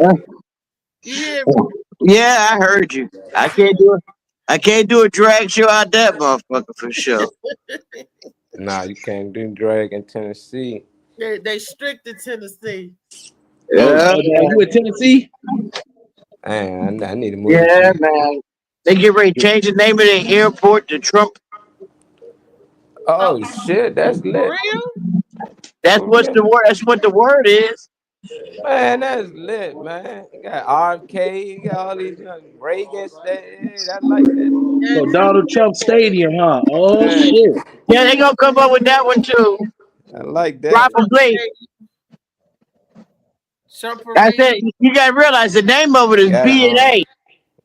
you hear me? Yeah, I heard you. I can't do a drag show out that motherfucker for sure. Nah, you can't do drag in Tennessee. They strict in Tennessee. Yeah, You in Tennessee? Man, I need to move yeah, to man. They get ready to change the name of the airport to Trump. Oh shit, that's For lit. real? That's For what's real. the word. That's what the word is. Man, that's lit, man. You got RFK, you got all these Reagan state. I like that. So Donald Trump Stadium, huh? Oh Man, shit. Yeah, they gonna come up with that one too. I like that. Probably. Trump I parade. said you gotta realize the name of it is Got B&A.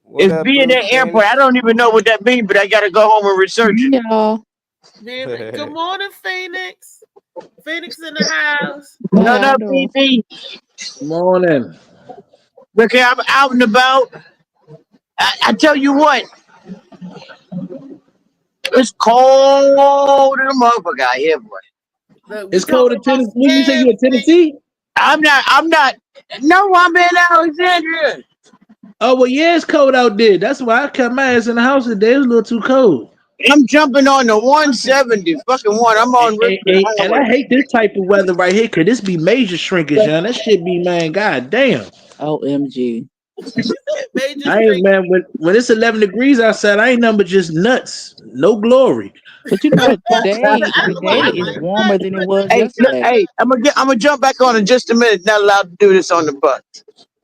what It's up, Blue B&A Airport. I Phoenix? don't even know what that means, but I gotta go home and research it. Y'all. Good morning, Phoenix. Phoenix in the house. How No, y'all no, doing? BB. Morning. Because I'm out and about. I tell you what, it's cold in the motherfucker out here, boy. Look, we It's cold talking in about Tennessee. You say you in everything. Tennessee? I'm not. No, I'm in Alexandria. Oh well, yeah, it's cold out there. That's why I kept my ass in the house today. It was a little too cold. I'm jumping on the 170 fucking one. I'm on Richmond And I Highway. hate this type of weather right here, cause this be major shrinkage, man. That shit be, man, god damn. OMG. Major I ain't, Street. man, when it's 11 degrees outside, I ain't nothing but just nuts. No glory. But you know, today is warmer than it was Hey, look, yesterday. hey, I'm gonna jump back on in just a minute. Not allowed to do this on the bus.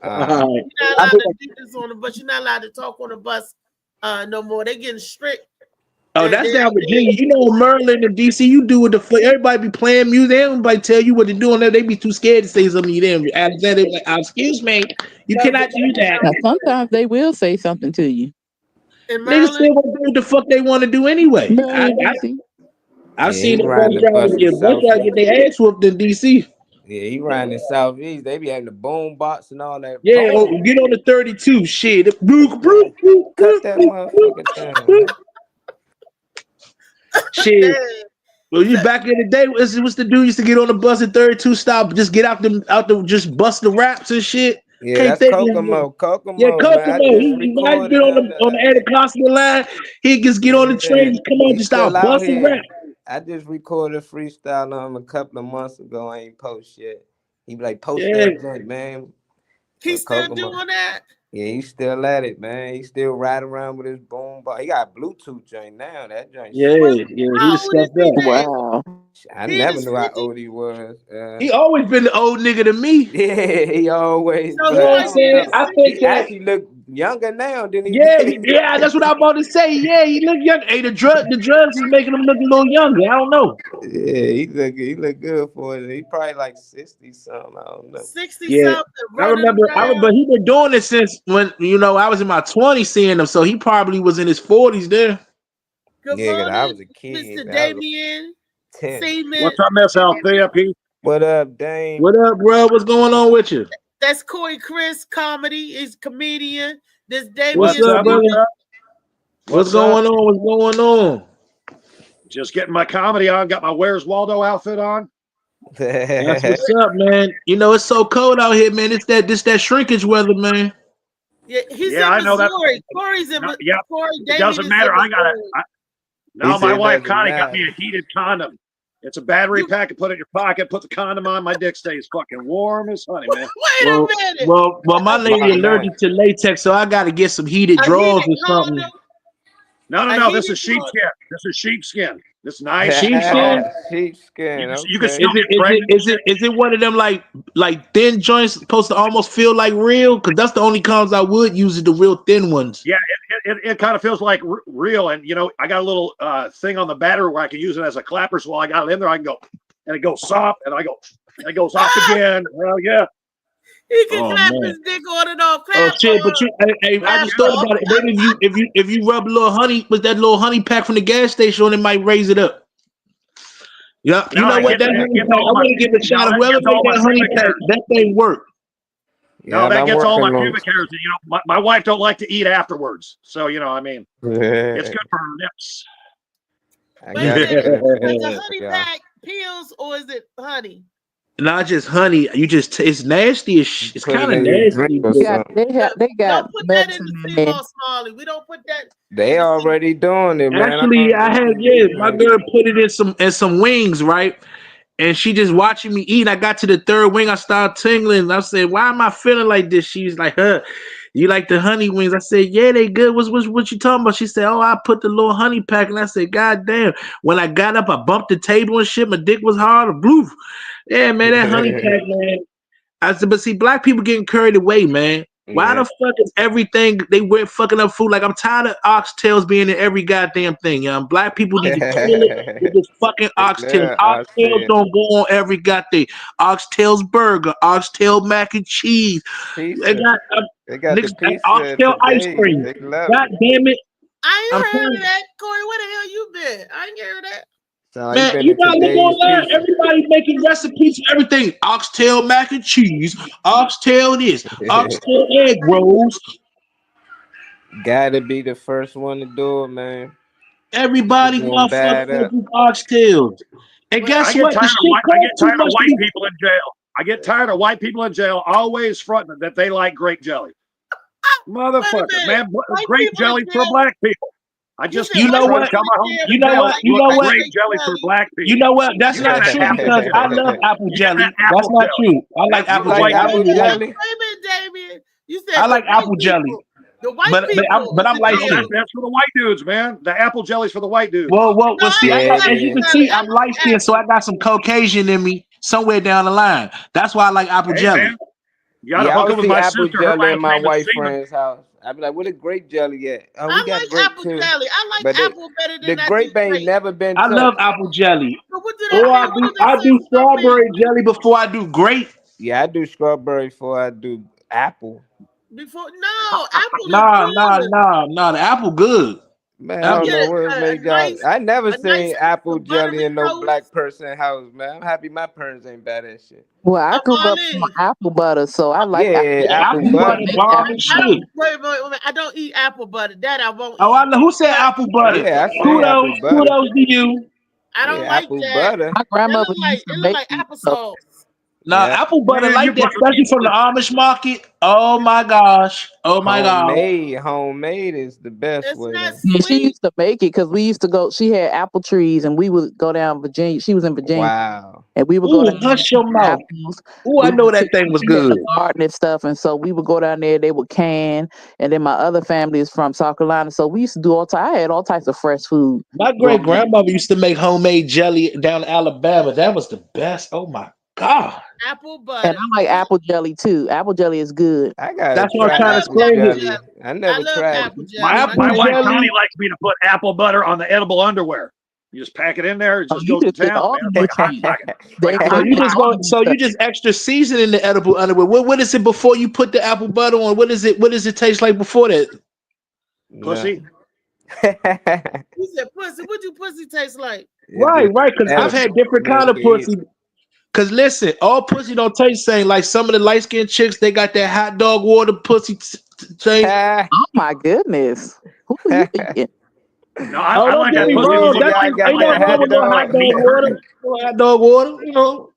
All Uh, right. You're not I'll allowed be to do this on the bus. You're not allowed to talk on the bus no more. They getting strict. Oh, They- that's they- down Virginia. You know, Maryland and DC, you do what the fuck. Everybody be playing music. Everybody tell you what to do on there. They be too scared to say something to them. Alexander be like, excuse me, you cannot do that. Now, sometimes they will say something to you. in Niggas still Maryland. gonna do what the fuck they want to do anyway. Maryland, DC. I've Yeah, seen he the riding the bus in bus driver get Southeast. their ass whooped in DC. Yeah, he riding in Southeast. They be having the boom box and all that. Yeah, Boom. get on the 32 shit. Man, cut that motherfucker down, man. Shit. Damn. Well, you back in the day, what's the dude used to get on the bus at 32 stop, just get out the just bust the raps and shit. Yeah, Can't that's think Kokomo. of Kokomo, Yeah, man. I Kokomo. just He might recorded get on him the Anacostia line. He just get on the train, just come on, He's just still start out busting here. rap. I just recorded freestyle on him a couple of months ago. I ain't post yet. He be like, post Yeah. that joint, man. He's still Kokomo. doing that. Yeah, he's still at it, man. He still riding around with his boom box. He got a Bluetooth joint now. That joint. Yeah, sick. he How just old is stepped he up. now? Wow. I He in never his knew how 50s? old he was. He always been the old nigga to me. Yeah, he always. So You he know what I'm might be in saying? his I 60s. think He that actually look younger now than he yeah, did. yeah, that's what I'm about to say. Yeah, he look young. Hey, the drugs is making him look a little younger. I don't know. Yeah, he look good for it. He probably like 60 something. I don't know. 60 Yeah. something, I running remember, around. but he been doing it since when I was in my 20s seeing him, so he probably was in his 40s there. Good Yeah, 'cause I morning, was a kid. Mr. I was Damien 10. Seaman. What's up, Miss Althea, Pete? What up, Dame? What up, bro? What's going on with you? That's Corey Chris, comedy, is comedian. This Damien What's up, Seaman. brother? What's going up? on? What's going on? Just getting my comedy on. Got my Where's Waldo outfit on. That's what's up, man. It's so cold out here, man. It's that shrinkage weather, man. Yeah, he's Yeah, I in know that. Missouri. Corey's in No, yeah, Corey. it Damien doesn't is matter. in I got it. Missouri. No, He my said it wife doesn't Connie got matter. me a heated condom. It's a battery pack. You put it in your pocket. Put the condom on. My dick stays fucking warm as honey, man. Wait a minute. Well, my lady Why not? allergic to latex, so I got to get some heated A drawers heated or something. condom? No. A This heated is sheepskin. This is sheepskin. This nice Sheepskin? Sheepskin. You can Okay. still get pregnant. Is it one of them like thin joints supposed to almost feel like real? Because that's the only condoms I would use is the real thin ones. Yeah, it kind of feels like real. And, I got a little thing on the battery where I can use it as a clapper. So while I got it in there, I can go, and it goes soft, and I go, and it goes off again. Well, yeah. He can Oh, clap man. his dick on and off. Oh Clap shit! But on. I just thought about it. Maybe if you rub a little honey with that little honey pack from the gas station on, it might raise it up. Yeah, you No, know it what? gets- That it honey gets pack, all I my- want to give a shout out. that Whoever gets all made my that honey pubic pack, hairs. that thing work. No, that I'm gets all my working on- pubic hairs. My wife don't like to eat afterwards. So, it's good for her lips. I Wait a got minute. Is the it. honey Yeah. pack pills or is it honey? Not just honey. You just it's nasty. It's Put it kind of in your nasty. drink or but- Yeah, they got Don't put that in medicine the in sea there. moss, Molly. We don't put that. They already doing it, man. Actually, I had my girl put it in some wings, right? And she just watching me eat. I got to the third wing, I started tingling. I said, "Why am I feeling like this?" She's like, you like the honey wings?" I said, "Yeah, they good." What you talking about? She said, "Oh, I put the little honey pack." And I said, "God damn!" When I got up, I bumped the table and shit. My dick was hard. Blue. Yeah, man, that honey pack, man. I said, but see, black people getting carried away, man. Why the fuck is everything they wear fucking up food? Like, I'm tired of oxtails being in every goddamn thing, young. Black people need to kill it with this fucking oxtails. Yeah, I see Oxtails it. don't go on every goddamn. Oxtails burger, oxtail mac and cheese. They got They got niggas, the pizza oxtail ice today. cream. They love God it. damn it. I I'm ain't heard telling of that. Corey, where the hell you been? I ain't heard of that. Sound like Man, been you in gotta look today's online. pizza. Everybody making recipes for everything. Oxtail mac and cheese, oxtail this, oxtail egg rolls. Gotta be the first one to do it, man. Everybody It's gonna bad motherfucking up. do oxtails. And guess I get what? The tired shit of white costs too much. people in jail. I get tired of white people in jail always fronting that they like grape jelly. Motherfucker, minute. man, White grape people in jelly for jail? black people. I just You know trying what? to tell my home You know what? You know what? grape jelly for black people. You know what? That's You not got true that because apple I jelly. love apple You got jelly. that apple That's not jelly. true. I like That's apple what jelly. white I people don't Wait a like minute, Damien. You said I the like white apple jelly. people. The white But people. I'm in light jail. skinned. That's for the white dudes, man. The apple jelly's for the white dudes. Well, No, see, I I like got, as you apple can jelly. see, I I'm like light skinned, so I got some Caucasian in me somewhere down the line. That's why I like apple Hey, jelly. man, you gotta Yeah, I hook would up with see my apple sister. Her jelly in last my name is white Seaman. friend's house. I'd be like, "Where the grape jelly at?" Oh, we I got like grape apple too. jelly. I like But apple better the than I grape do ain't grape. never been I love touched. apple jelly. So what do that Or mean? What does I that do say about me? strawberry jelly before I do grape. Yeah, I do strawberry before I do apple. Before no, apple Nah, is nah, good. nah. The apple good. Man, I don't Get know what a made y'all. nice, I never a nice seen piece apple of jelly buttery in no black toast. person house, man. I'm happy my parents ain't bad at shit. Well, I A grew up on Marley. apple butter, so I like Yeah, apple Yeah, butter. apple apple We used to butter, butter. make bomb apple and I butter. shit. don't wait. I don't eat apple butter. That I won't Oh, I eat. know who said But apple butter. Yeah, I say apple Kudos, butter. kudos to you. I Yeah, don't like apple that. butter. My grandmother used to It look make like these stuff. applesauce. Now, Yeah, apple butter Man, like that, especially from the Amish market. Oh my gosh. Oh my gosh. homemade is the best It's way not though. Yeah, she sweet. used to make it because we used to go. She had apple trees, and we would go down Virginia. She was in Virginia, Wow. and we would go Ooh, down there and hush your pick mouth. apples. Ooh, I We know would that pick. thing was She had good. a garden and stuff, and so we would go down there. They would can, and then my other family is from South Carolina, so we used to do all. I had all types of fresh food My growing great up. grandmother used to make homemade jelly down in Alabama. That was the best. Oh my God. Apple And butter. I like apple jelly too. Apple jelly is good. I gotta That's what I'm try I trying to love apple explain apple here. jelly. jelly. I I never love tried apple it. jelly. My Apple my wife grandmother. jelly. Connie likes me to put apple butter on the edible underwear. You just pack it in there. It Oh, just you goes to just get town, all man. the It's like a hot nutrients. pocket. It's They like a So hot you included just pocket. all go. the good So you stuff. just extra seasoning the edible underwear. What is it before you put the apple butter on? What is it? What does it taste like before that? No. Pussy. You said pussy. What do pussy taste like? It's Right, just right. Because I've had edible. different Man, kind you of can eat pussy. Cause listen, all pussy don't taste the same. Like some of the light skinned chicks, they got that hot dog water pussy thing. it. Oh my goodness, who are you eating? No, Oh, I don't like get that me Hey, pussy a wrong. little Reese, That like y'all I got ain't like no that that wrong hot with pussy no a little hot like dog. dog meat water. gravy. No hot dog water.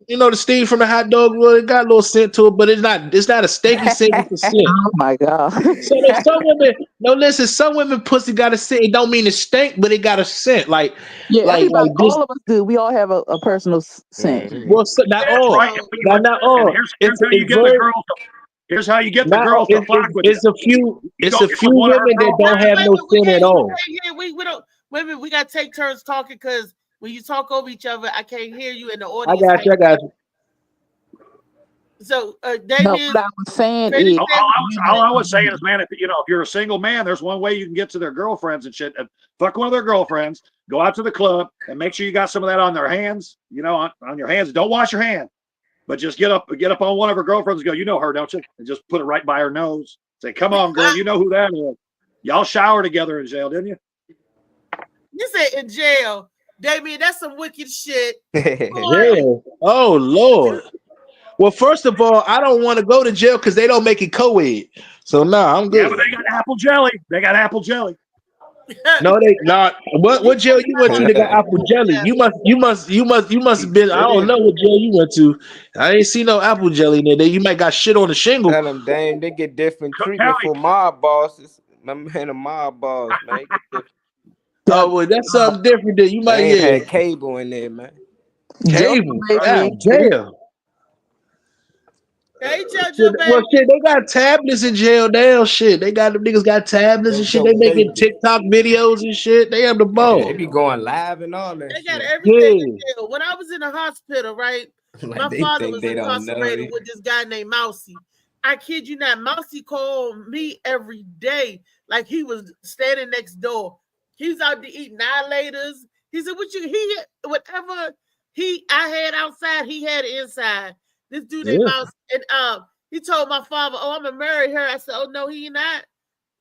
You know the steam from the hot dog water got a little scent to it, but it's not a steaky scent. It's a scent. Oh my god. So there's some women. No, listen. Some women pussy got a scent. It don't mean it stink, but it got a scent. Yeah, everybody, Like this. all of us do. We all have a personal scent. Mhm. Well, so, not That's all. right. Oh, Now, not And all. here's how you It's get the very. girls. Here's how you get the Not girls to fuck with you. it's a few. You It's go a get few with one of her women that don't girlfriends. have wait, no we scent at can't all. hear. We don't. Wait a minute. We gotta take turns talking because when you talk over each other, I can't hear you, and the I audience got you. I can't. got you. So, No, Damien, what I was saying finish is, All I was saying is, man, if you're a single man, there's one way you can get to their girlfriends and shit. And fuck one of their girlfriends. Go out to the club and make sure you got some of that on their hands. On your hands. Don't wash your hand, but just get up on one of her girlfriends and go. You know her, don't you? And just put it right by her nose. Say, come on, girl. You know who that is. Y'all shower together in jail, didn't you? you said in jail, Damien. That's some wicked shit. Jail. Oh Lord. Well, first of all, I don't want to go to jail because they don't make it co-ed. So I'm Yeah, good. but they got apple jelly. They got apple jelly. No, they not. What jail you went to? They got apple jelly. You must have been. I don't know what jail you went to. I ain't see no apple jelly in there. You might got shit on the shingle. Tell them, dang, they get different Cook treatment County. for mob bosses. My man, a mob boss, man. He get different. Oh, well, that's something different. That you They might ain't had cable in there, man. Joe cable. baby. Jail. Hey, JoJo, Well, baby. shit, they got tablets in jail now. Shit, they got them niggas got tablets and shit. They JoJo making baby. TikTok videos and shit. They have the Yeah, they ball. be going live and all that They got shit. everything in Yeah. jail. When I was in the hospital, right? Like My they father think was they don't know. incarcerated with this guy named Mousy. I kid you not, Mousy called me every day, like he was standing next door. He was out to eat annihilators. He said, whatever I had outside, he had it inside. This dude named Mouse, and he told my father, "Oh, I'm gonna marry her." I said, "Oh no, he not."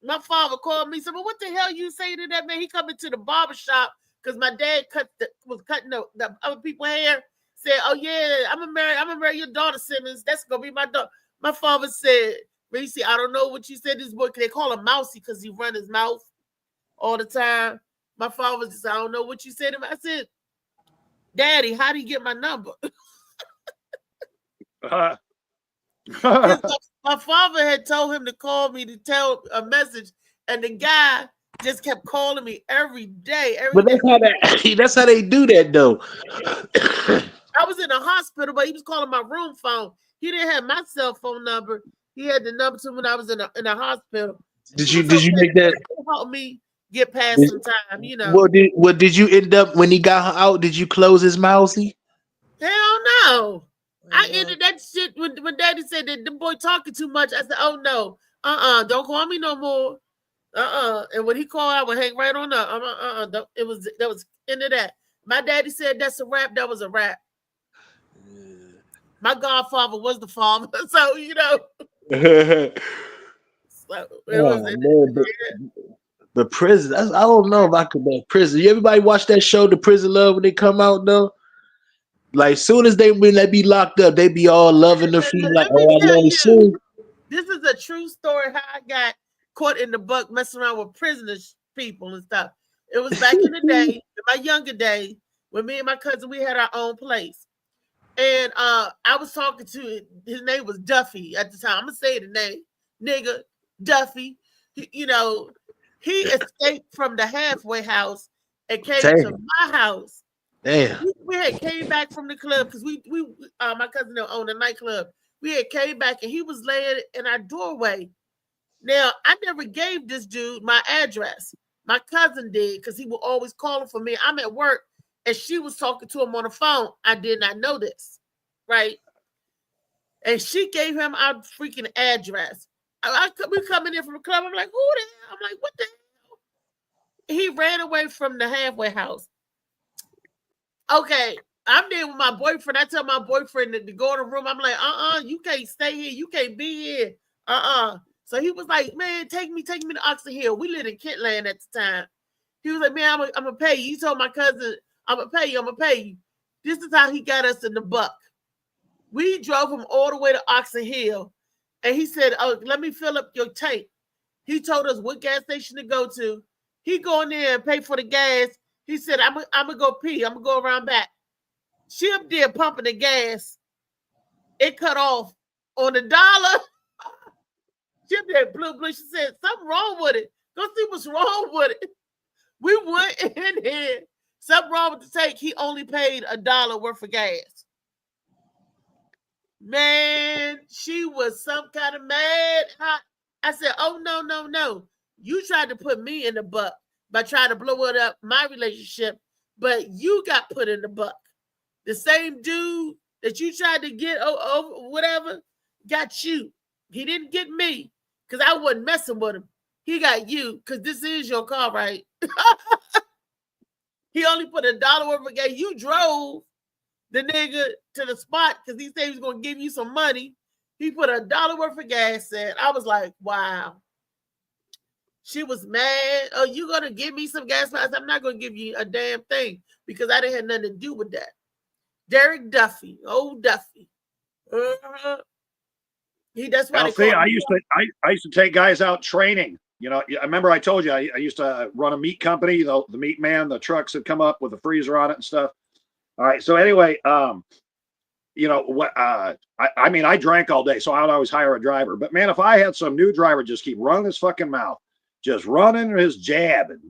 My father called me, said, "Well, what the hell you say to that man?" He come into the barber shop because my dad was cutting the other people's hair. Said, "Oh yeah, I'm gonna marry your daughter, Simmons. That's gonna be my daughter." My father said, "Reese, I don't know what you said. This boy, they call him Mousy because he run his mouth all the time." My father just, "I don't know what you said to him." I said, "Daddy, how do you get my number?" My father had told him to call me to tell a message, and the guy just kept calling me every day. But that's how they do that though. I was in a hospital, but he was calling my room phone. He didn't have my cell phone number. He had the number to when I was in a hospital. Did you make that? Help me get past some time, Did you end up when he got out? Did you close his mousy? Hell no. I ended that shit when Daddy said that the boy talking too much. I said, "Oh no, don't call me no more." And when he called, I would hang right on up. That was into that. My daddy said that's a rap. That was a rap. My godfather was the father, so So the prison. I don't know if I could be prison. You everybody watch that show, The Prison Love, when they come out though? Like soon as when they be locked up, they be all loving the feet like, Let me oh, I tell love you, this is a true story how I got caught in the buck messing around with prisoners, people and stuff. It was back in the day, in my younger days, when me and my cousin, we had our own place. And I was talking to, his name was Duffy at the time. I'm going to say the name, nigga, Duffy. He escaped from the halfway house and came to my house. Damn. We had came back from the club because my cousin owned a nightclub. We had came back and he was laying in our doorway. Now, I never gave this dude my address. My cousin did because he would always call for me. I'm at work and she was talking to him on the phone. I did not know this, right? And she gave him our freaking address. We coming in from the club. I'm like, who the hell? I'm like, what the hell? He ran away from the halfway house. Okay, I'm there with my boyfriend. I tell my boyfriend to go in the room. I'm like, you can't stay here. You can't be here. So he was like, man, take me to Oxon Hill. We lived in Kentland at the time. He was like, man, I'm gonna pay you. He told my cousin, I'm gonna pay you. This is how he got us in the buck. We drove him all the way to Oxon Hill. And he said, oh, let me fill up your tank. He told us what gas station to go to. He go in there and pay for the gas. He said, I'm gonna go pee. I'm gonna go around back. She up there pumping the gas. It cut off on $1. She up there blue. She said, something wrong with it. Go see what's wrong with it. We went in here. Something wrong with the tank. He only paid $1 worth of gas. Man, she was some kind of mad. I said, oh, no. You tried to put me in the buck by trying to blow it up, my relationship, but you got put in the buck. The same dude that you tried to get over whatever got you. He didn't get me because I wasn't messing with him. He got you because this is your car, right? He only put $1 worth of gas. You drove the nigga to the spot because he said he was going to give you some money. He put $1 worth of gas in. I was like, wow. She was mad. Oh, you going to give me some gas? I said, I'm not going to give you a damn thing because I didn't have nothing to do with that. Derek Duffy. Old Duffy. That's why I used to take guys out training. You know, I remember I told you I used to run a meat company. The meat man, the trucks would come up with a freezer on it and stuff. All right. So anyway, you know what? I mean, I drank all day, so I would always hire a driver. But man, if I had some new driver just keep running his fucking mouth, just running his jabbering,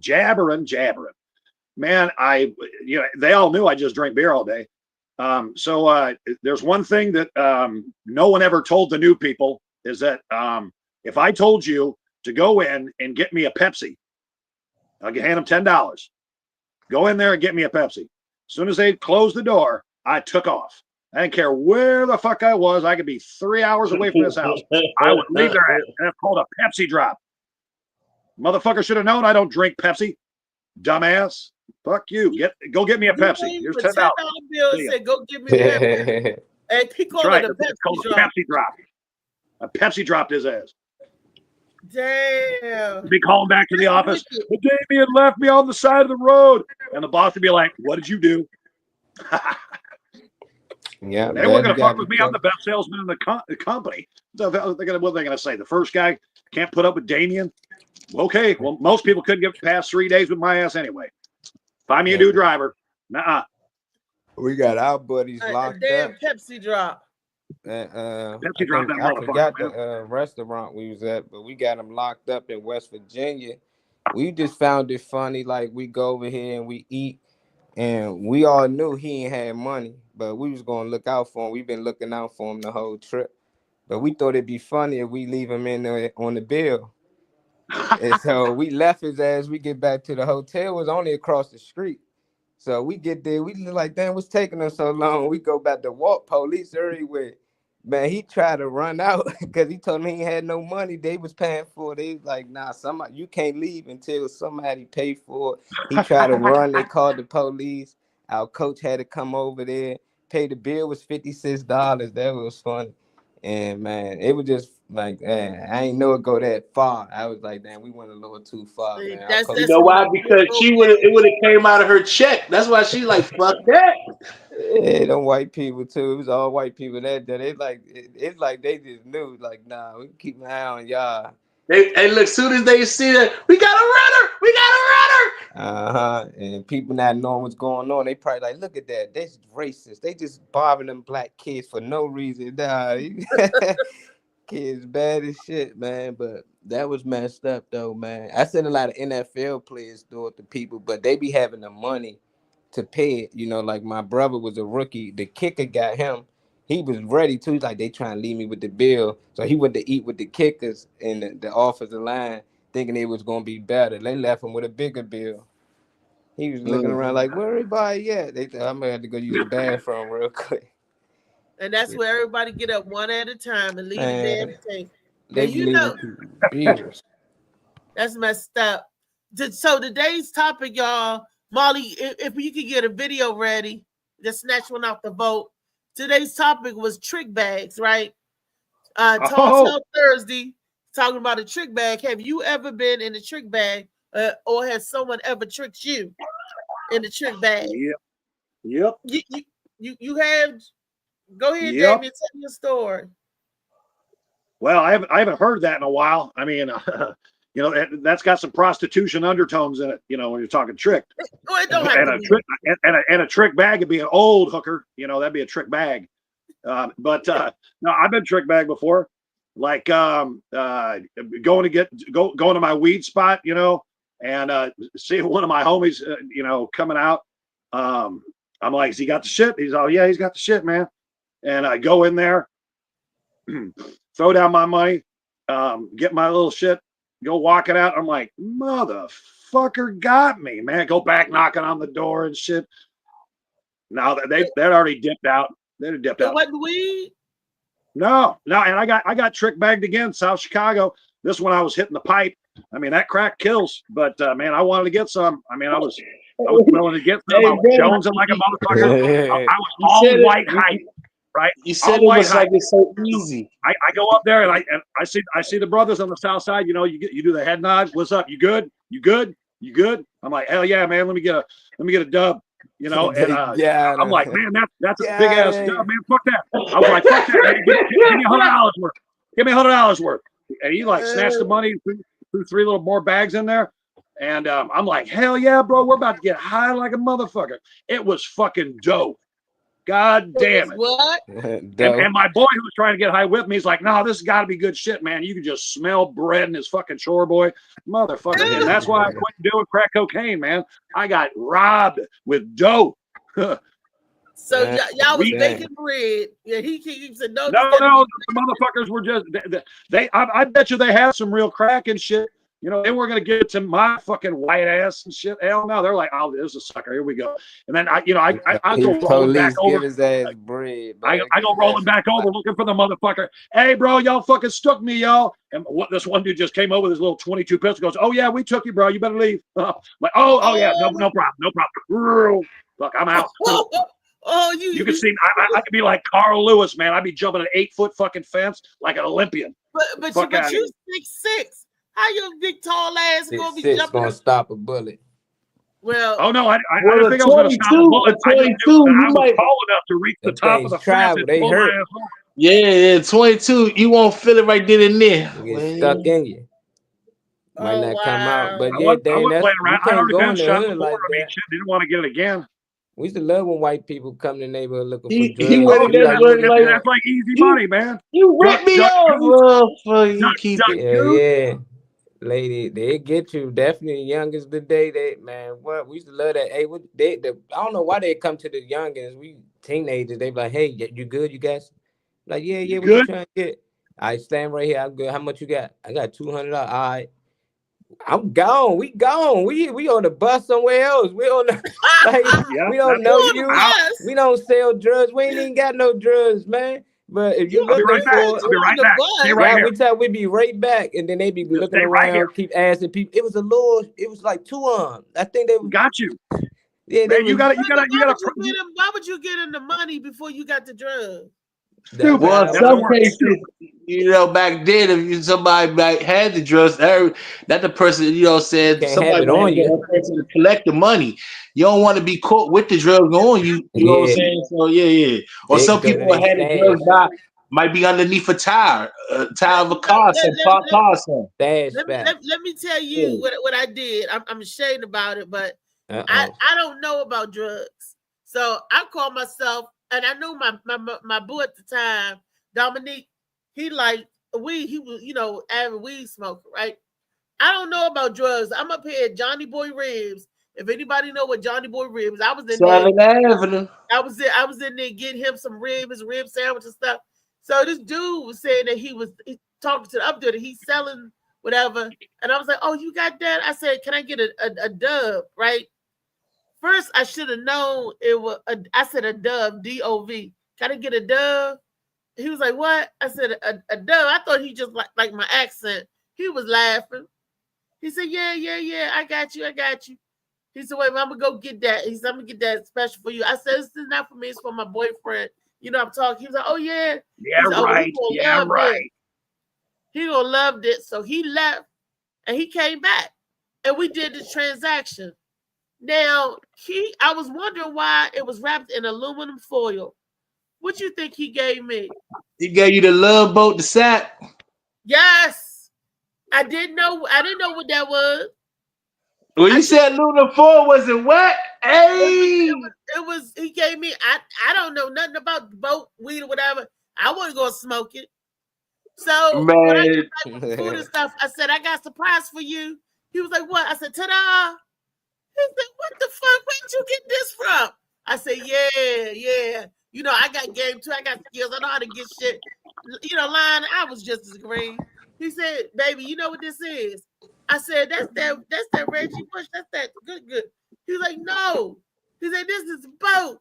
man, they all knew I just drank beer all day. So there's one thing that no one ever told the new people is that if I told you to go in and get me a Pepsi, I'll hand them $10. Go in there and get me a Pepsi. As soon as they closed the door, I took off. I didn't care where the fuck I was. I could be 3 hours away from this house. I would leave there, and it's called a Pepsi drop. Motherfucker should have known I don't drink Pepsi. Dumbass. Fuck you. Go get me a Pepsi. Here's $10. Bill said, go get me a Pepsi. And he called it a Pepsi drop. A Pepsi dropped his ass. Damn. Be calling back to the office. But Damien left me on the side of the road. And the boss would be like, what did you do? Yeah, they weren't going to fuck with me. I'm the best salesman in the company. So what are they going to say? The first guy can't put up with Damien? Okay, well, most people couldn't get past 3 days with my ass anyway. Find me a new driver. Nuh-uh. We got our buddies locked damn up. Pepsi drop. Pepsi drop that I forgot the restaurant we was at, but we got them locked up in West Virginia. We just found it funny. Like, we go over here and we eat, and we all knew he ain't had money, but we was going to look out for him. We've been looking out for him the whole trip. But we thought it'd be funny if we leave him in there on the bill. And so we left his ass. We get back to the hotel. It was only across the street. So we get there. We like, damn, what's taking us so long? We go back to walk. Police everywhere. Man, he tried to run out because he told me he had no money. They was paying for it. They was like, nah, you can't leave until somebody pay for it. He tried to run. They called the police. Our coach had to come over there. Pay the bill was $56. That was funny. And man, it was just Like, man, I ain't know it go that far. I was like, damn, we went a little too far, man. You know why? Because it would have came out of her check. That's why she like, fuck that. Yeah, them white people too. It was all white people that day. It's like they just knew, like, nah, we can keep an eye on y'all. Hey, look, soon as they see that, we got a runner. And people not knowing what's going on, they probably like, look at that. That's racist. They just bothering them black kids for no reason. Nah, kids bad as shit, man. But that was messed up though, man. I seen a lot of NFL players do it to people, but they be having the money to pay it. You know, like my brother was a rookie. The kicker got him. He was ready too. He's like, they trying to leave me with the bill. So he went to eat with the kickers and the offensive line, thinking it was gonna be better. They left him with a bigger bill. He was looking around like, where everybody at? They thought I'm gonna have to go use the bathroom real quick. And that's where everybody get up one at a time and leave the damn thing. They you know, that's messed up. So today's topic, y'all, Molly, if you could get a video ready, just snatch one off the vote. Today's topic was trick bags, right? Tall Thursday, talking about a trick bag. Have you ever been in a trick bag, or has someone ever tricked you in the trick bag? Yep. You have. Go ahead, Damien. Tell your story. Well, I haven't heard that in a while. I mean, you know, that's got some prostitution undertones in it. You know, when you're talking trick. It don't have to be. And a trick bag would be an old hooker. You know, that'd be a trick bag. But no, I've been trick bag before. Like going to my weed spot, you know, and seeing one of my homies, you know, coming out. I'm like, has he got the shit? He's all, yeah, he's got the shit, man. And I go in there, throw down my money, get my little shit, go walk it out. I'm like, motherfucker got me, man. Go back knocking on the door and shit. Now they'd already dipped out. They'd dipped out. What weed? No. And I got trick bagged again, South Chicago. This one I was hitting the pipe. I mean, that crack kills, but man, I wanted to get some. I mean, I was willing to get some. I was jonesing like a motherfucker. I was all white hype. Right, you said it was like it's so easy. I go up there and I see the brothers on the south side. You know, you do the head nod. What's up? You good? You good? You good? I'm like, hell yeah, man. Let me get a dub. You know, and I'm like, man, that's a big ass dub, man. Fuck that. I was like, fuck that, man. Give me $100 worth. Give me $100 worth. And he like snatched the money, threw 3 little more bags in there. And I'm like, hell yeah, bro. We're about to get high like a motherfucker. It was fucking dope. God damn it. What? And my boy who was trying to get high with me, he's like, no, this has got to be good shit, man. You can just smell bread in his fucking chore boy. Motherfucker. And that's why I quit doing crack cocaine, man. I got robbed with dope. So y'all was making bread. Yeah, he said, no. No, the motherfuckers were just, I bet you they had some real crack and shit. You know, they weren't going to give it to my fucking white ass and shit. Hell no. They're like, oh, this is a sucker. Here we go. And then I go rolling back over. His ass bread, I go rolling back over looking for the motherfucker. Hey, bro, y'all fucking stuck me, y'all. And this one dude just came over with his little 22 pistol. Goes, oh, yeah, we took you, bro. You better leave. Like, oh, yeah, no problem. Look, I'm out. You can see, I could be like Carl Lewis, man. I'd be jumping an 8-foot fucking fence like an Olympian. But you 6'6". How your big tall ass gonna be jumping? Gonna stop a bullet. Well, oh no, I didn't think I was gonna stop a bullet. I was tall enough to reach the top of the fence. They hurt. Yeah, 22. You won't feel it right then and there. Get stuck in you. Might not come out. But yeah, I wasn't playing around. I already been shot before. Like I mean, shit, didn't want to get it again. We used to love when white people come to the neighborhood looking for drugs. That's like easy money, man. You ripped me off. You keep it. Yeah. Lady, they get you. Definitely youngest today. What we used to love that. Hey, I don't know why they come to the youngins. We teenagers. They be like, hey, you good? You guys? Like, yeah. What you trying to get? I stand right here. I'm good. How much you got? I got $200. All right. I'm gone. We gone. We on the bus somewhere else. We on the we don't know you. We don't sell drugs. We ain't even got no drugs, man. But if you look I'll be right back. We be right back, and then they be looking around, keep asking people. It was like 2 arms. I think they got you. Yeah, man, you gotta. Why would you get in the money before you got the drugs? Well, some cases, You know, back then, if somebody like had the drugs, that the person, said Can't have somebody it might have on to get you. that person to collect the money. You don't want to be caught with the drugs on you. You know what I'm Yeah, saying? So yeah. Or they some go to people their had the stash, drugs might be underneath a tire of a No, car, some parked car, or something. stash let me spot. let me tell you Yeah. what I did. I'm ashamed about it, but I Uh-oh. don't know about drugs. So I call myself, and I knew my boo at the time, Dominique. He liked weed. He was avid weed smoker, right? I don't know about drugs. I'm up here at Johnny Boy Ribs. If anybody know what Johnny Boy Ribs, I was in there. Southern Avenue. I was in there getting him some rib sandwich and stuff. So this dude was saying that he talking to the up there that he's selling whatever. And I was like, oh, you got that? I said, can I get a dub, right? First, I should have known it was I said a dub, D-O-V. Can I get a dub? He was like, what? I said a dub. I thought he just like my accent. He was laughing. He said, yeah, I got you. He said, wait, I'm gonna go get that. He said, I'm gonna get that special for you. I said, this is not for me, it's for my boyfriend. I'm talking. He was like, oh yeah. Yeah, He said, oh, right. he gonna Yeah, love right. this. He gonna love this. So he left and he came back and we did the transaction. Now I was wondering why it was wrapped in aluminum foil. What you think he gave me? He gave you the love boat, the sack. Yes. I didn't know what that was. When you said Luna 4 wasn't wet, hey, it was he gave me. I don't know nothing about boat weed or whatever. I want to go smoke it. So when I man. got back with food and stuff, I said, I got a surprise for you. He was like, what? I said, ta-da. He said, what the fuck? Where'd you get this from? I said, yeah. I got game too. I got skills. I know how to get shit. Line, I was just as green. He said, baby, you know what this is? I said, that's that Reggie Bush. That's that good. He was like, no. He said, this is boat.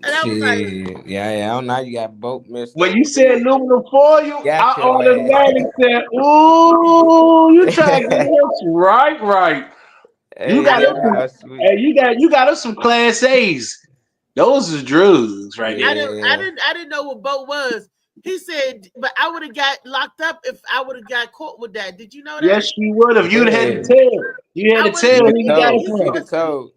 And I was like, yeah. I don't know. You got boat missed. When you said aluminum foil, Got I your automatically said, "Ooh, you trying to get us right? You got us some, hey, you got us some class A's. Those are drugs, right I there. didn't know what boat was. He said, but I would have got locked up if I would have got caught with that. Did you know that? Yes, you would have. You'd had to tell. You had to tell who you got it from.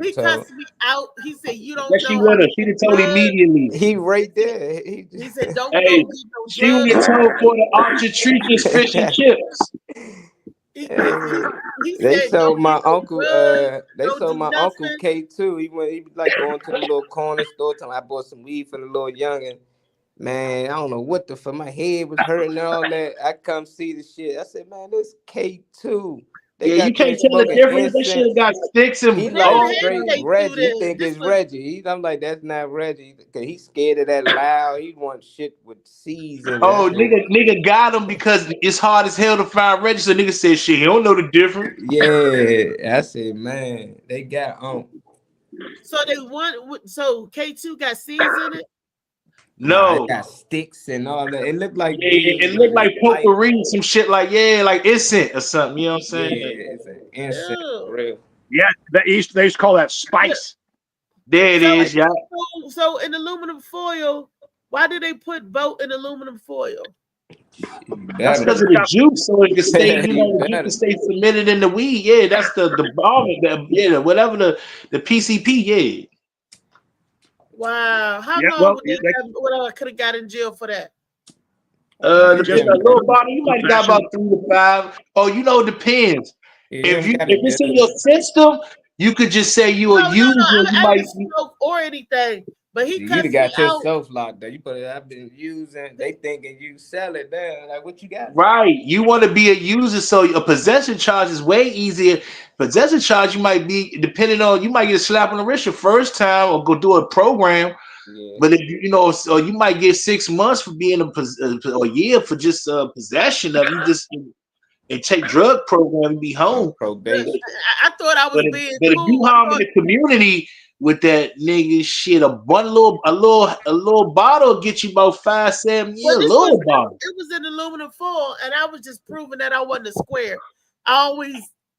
He cussed me out. He said, you don't Yes, know she how would have. to She'd get have told drugs. immediately. He right there. He said, don't go Hey, get no she would drugs. have told for the Archer fish and chips. He They said, sold don't my get no uncle. drugs, They don't sold do my uncle nothing. K2. He be like going to the little corner store. Telling I bought some weed for the little youngin. Man, I don't know what the fuck. My head was hurting and all that. I come see the shit. I said, man, this K2. They Yeah, you got can't this tell the smoking difference. That shit incense. got sticks and He They didn't like have straight K2 Reggie. He then. think This it's was Reggie. I'm like, that's not Reggie. Cause he's scared of that loud. He wants shit with C's in it. oh, nigga got him because it's hard as hell to find register. Nigga said shit. He don't know the difference. Yeah, I said, man, they got on. so so K2 got C's in it. Nah, it No. got sticks and all that. It looked like Yeah, weed, it but looked like it's light. potpourri, some shit like like incense or something. You know what I'm Yeah, saying? it's an incense Ew. for real. Yeah, they used to call that spice. There it So, is, yeah. so in aluminum foil, why do they put boat in aluminum foil? That's Better. because of the juice, so it can stay. You You know, the juice can better. stay cemented in the weed. Yeah, that's the bomb. Whatever the PCP. Yeah. Wow. How Yeah, long well, would I could have got in jail for that? Depending just on a little bottle, you might have got possession. about 3 to 5. Oh, you know, it depends. You If ain't it's gotta in do your it. system, you could just say you a No. user. You I might. didn't smoke or anything. But he You'd cussed have me got out. yourself locked up. You put it. I've been using. They thinking you sell it there. Like what you got? Right. You want to be a user, so a possession charge is way easier. Possession charge, you might be depending on, you might get a slap on the wrist your first time or go do a program. Yeah. But if you know, so you might get 6 months for being a year for just possession of you just and take drug program and be home. Probation. I thought I was But being if you cool. I harm in thought the community with that nigga shit, a little bottle get you about 5-7 years. A little bottle. it was in aluminum foil, and I was just proving that I wasn't a square.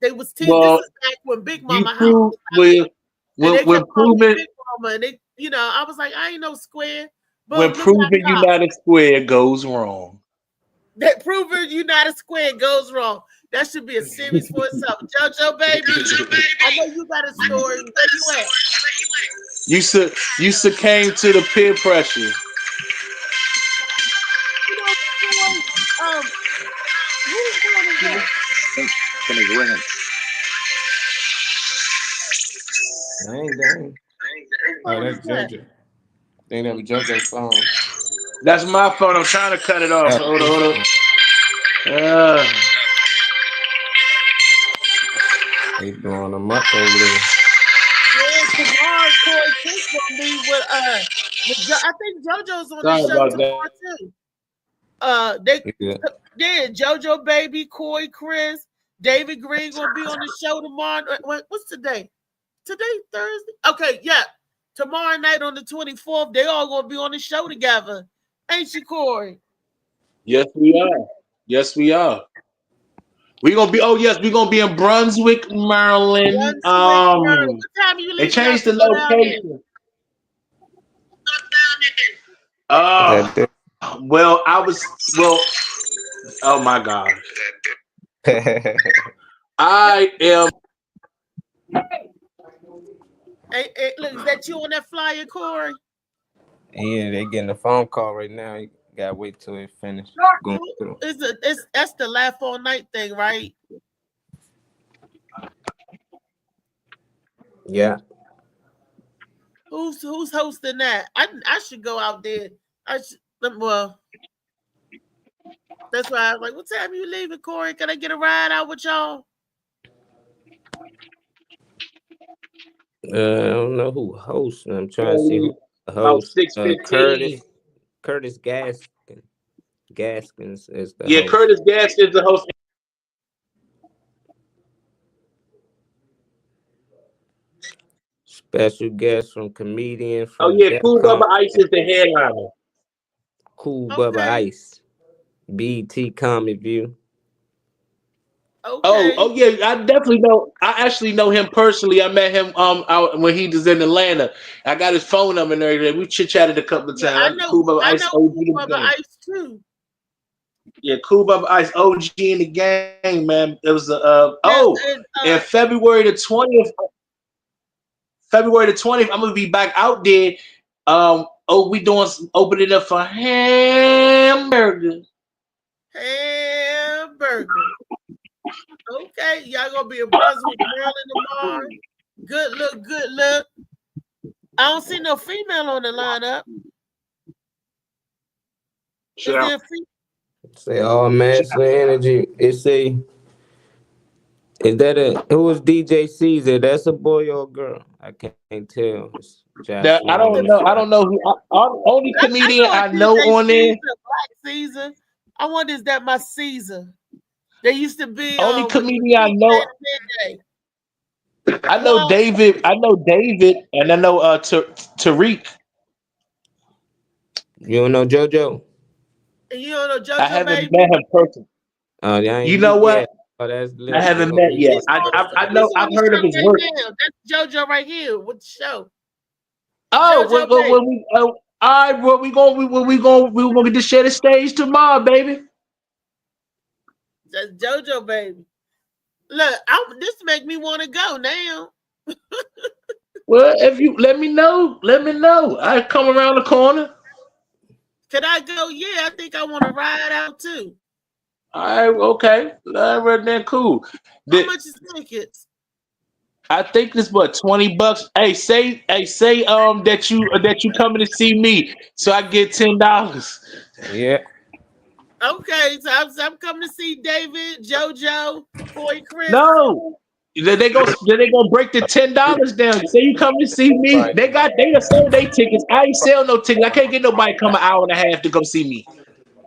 They was teasing. This Well, is back when Big you Mama house prove was out, and they when kept calling me proving. Big Mama, and I was like, I ain't no square. When Boom, look proving at United Square goes wrong. that proving United Square goes wrong. That should be a series for itself. JoJo baby, I know you got a story. Where you at? You succumb to the peer pressure. You know, who's going is that? Somebody's ringing. Dang. Oh, that's JoJo. They never JoJo's phone. That's my phone. I'm trying to cut it off. Hold on. They blowing them up over there. Yeah, tomorrow Corey Chris gonna be with I think JoJo's on Sorry the show about tomorrow too. Yeah, JoJo baby, Corey Chris, David Green gonna be on the show tomorrow. What's today? Today Thursday. Okay, yeah. Tomorrow night on the 24th, they all gonna be on the show together, ain't you, Corey? Yes, we are. We're gonna be. Oh yes, we're gonna be in Brunswick, Maryland. Maryland. What time you leaving? They changed the location. Well, oh my God. I am. Hey, look, is that you on that flyer, Corey? Yeah, they getting a phone call right now. You gotta wait till it finish. That's the Laugh All Night thing, right? Yeah. Who's hosting that? I should go out there. Well, that's why I was like, what time you leaving, Corey? Can I get a ride out with y'all? I don't know who hosts. I'm trying to see who hosts. Curtis Gaskins is the host. Curtis Gaskins is the host. Special guest from comedian. Cool Bubba Ice is the headliner. Cool Bubba Ice. BT Comic View. Okay. Oh yeah, I definitely know. I actually know him personally. I met him out when he was in Atlanta. I got his phone number and everything. We chit-chatted a couple of times. I know Cool Bubba Ice, Cool Bubba Ice too. Yeah, Cool Bubba Ice, OG in the game, man. It was in February the 20th. February the 20th, I'm gonna be back out there. We doing opening up for hamburger. Okay, y'all gonna be in Brunswick, Maryland tomorrow. Good look. I don't see no female on the lineup. Say all masculine energy. Who was DJ Caesar? That's a boy or a girl? I can't tell. I don't know who. Only comedian I know on there. Black Caesar. I wonder, is that my Caesar? They used to be only comedian I know. I know David. And I know Tariq. You don't know JoJo? You don't know JoJo? I haven't met him personally. Oh, yeah. You know what? Yet. Oh, I haven't met yet. I know. I've heard of his work. That's JoJo right here with the show. Oh, we're gonna get to share the stage tomorrow, baby. That's JoJo, baby. Look, this make me want to go now. Well, if you let me know. I come around the corner. Could I go? Yeah, I think I want to ride out too. All right, okay. All right, then cool. How much is tickets? I think it's what, $20. Hey, say that you coming to see me, so I get $10. Yeah. Okay, so I'm coming to see David, JoJo, Corey, Chris. No, they gonna break the $10 down. Say you come to see me. Right. They done sold their tickets. I ain't sell no tickets. I can't get nobody come an hour and a half to come see me.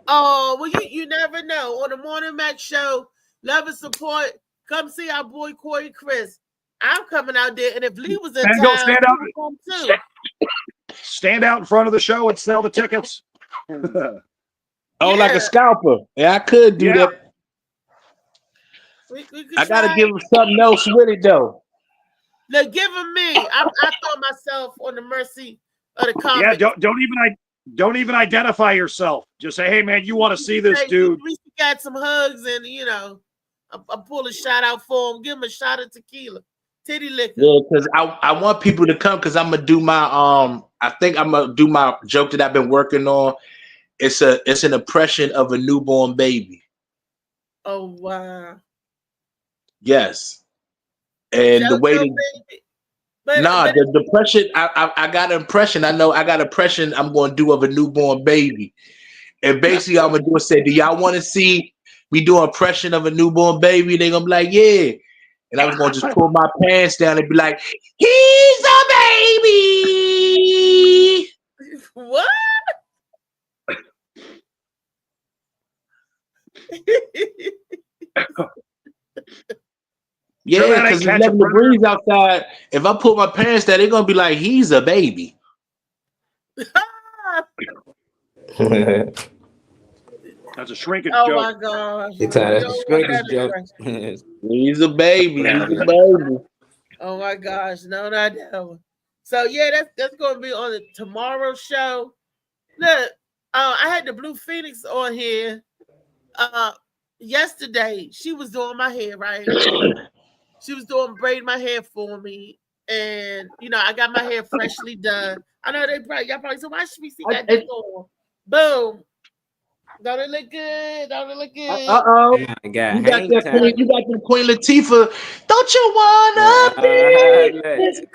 Oh well, you never know. On the Morning Mac show, love and support. Come see our boy Corey Chris. I'm coming out there, and if Lee was in town, stand out in front of the show and sell the tickets. Like a scalper. Yeah, I could do that. I gotta give him something else with it though. Look, give him me. I throw myself on the mercy of the comics. Yeah, don't even don't even identify yourself. Just say, hey man, you want to see this dude? We got some hugs, and I pull a shot out for him. Give him a shot of tequila, titty liquor. Yeah, because I want people to come because I'm gonna do my I think I'm gonna do my joke that I've been working on. It's an impression of a newborn baby. Oh wow. Yes. And the way the impression I got an impression. I know I got an impression I'm gonna do of a newborn baby. And basically I'm gonna do is say, do y'all want to see me do an impression of a newborn baby? They're gonna be like, yeah. And I was gonna just pull my pants down and be like, he's a baby. What? Yeah, because it's 11 degrees outside. If I pull my pants down, they're gonna be like, he's a baby. That's a shrinkage joke. Oh my gosh. That's a shrinkage joke. He's a baby. He's a baby. Oh my gosh. No, not that one. So yeah, that's gonna be on the tomorrow show. Look, I had the Blue Phoenix on here. Yesterday she was doing my hair, right? She was braiding my hair for me, and I got my hair freshly done. I know y'all probably said, why should we see that on? Boom. Don't it look good? Don't it look good? Uh-oh. You got the Queen Latifah. Don't you wanna be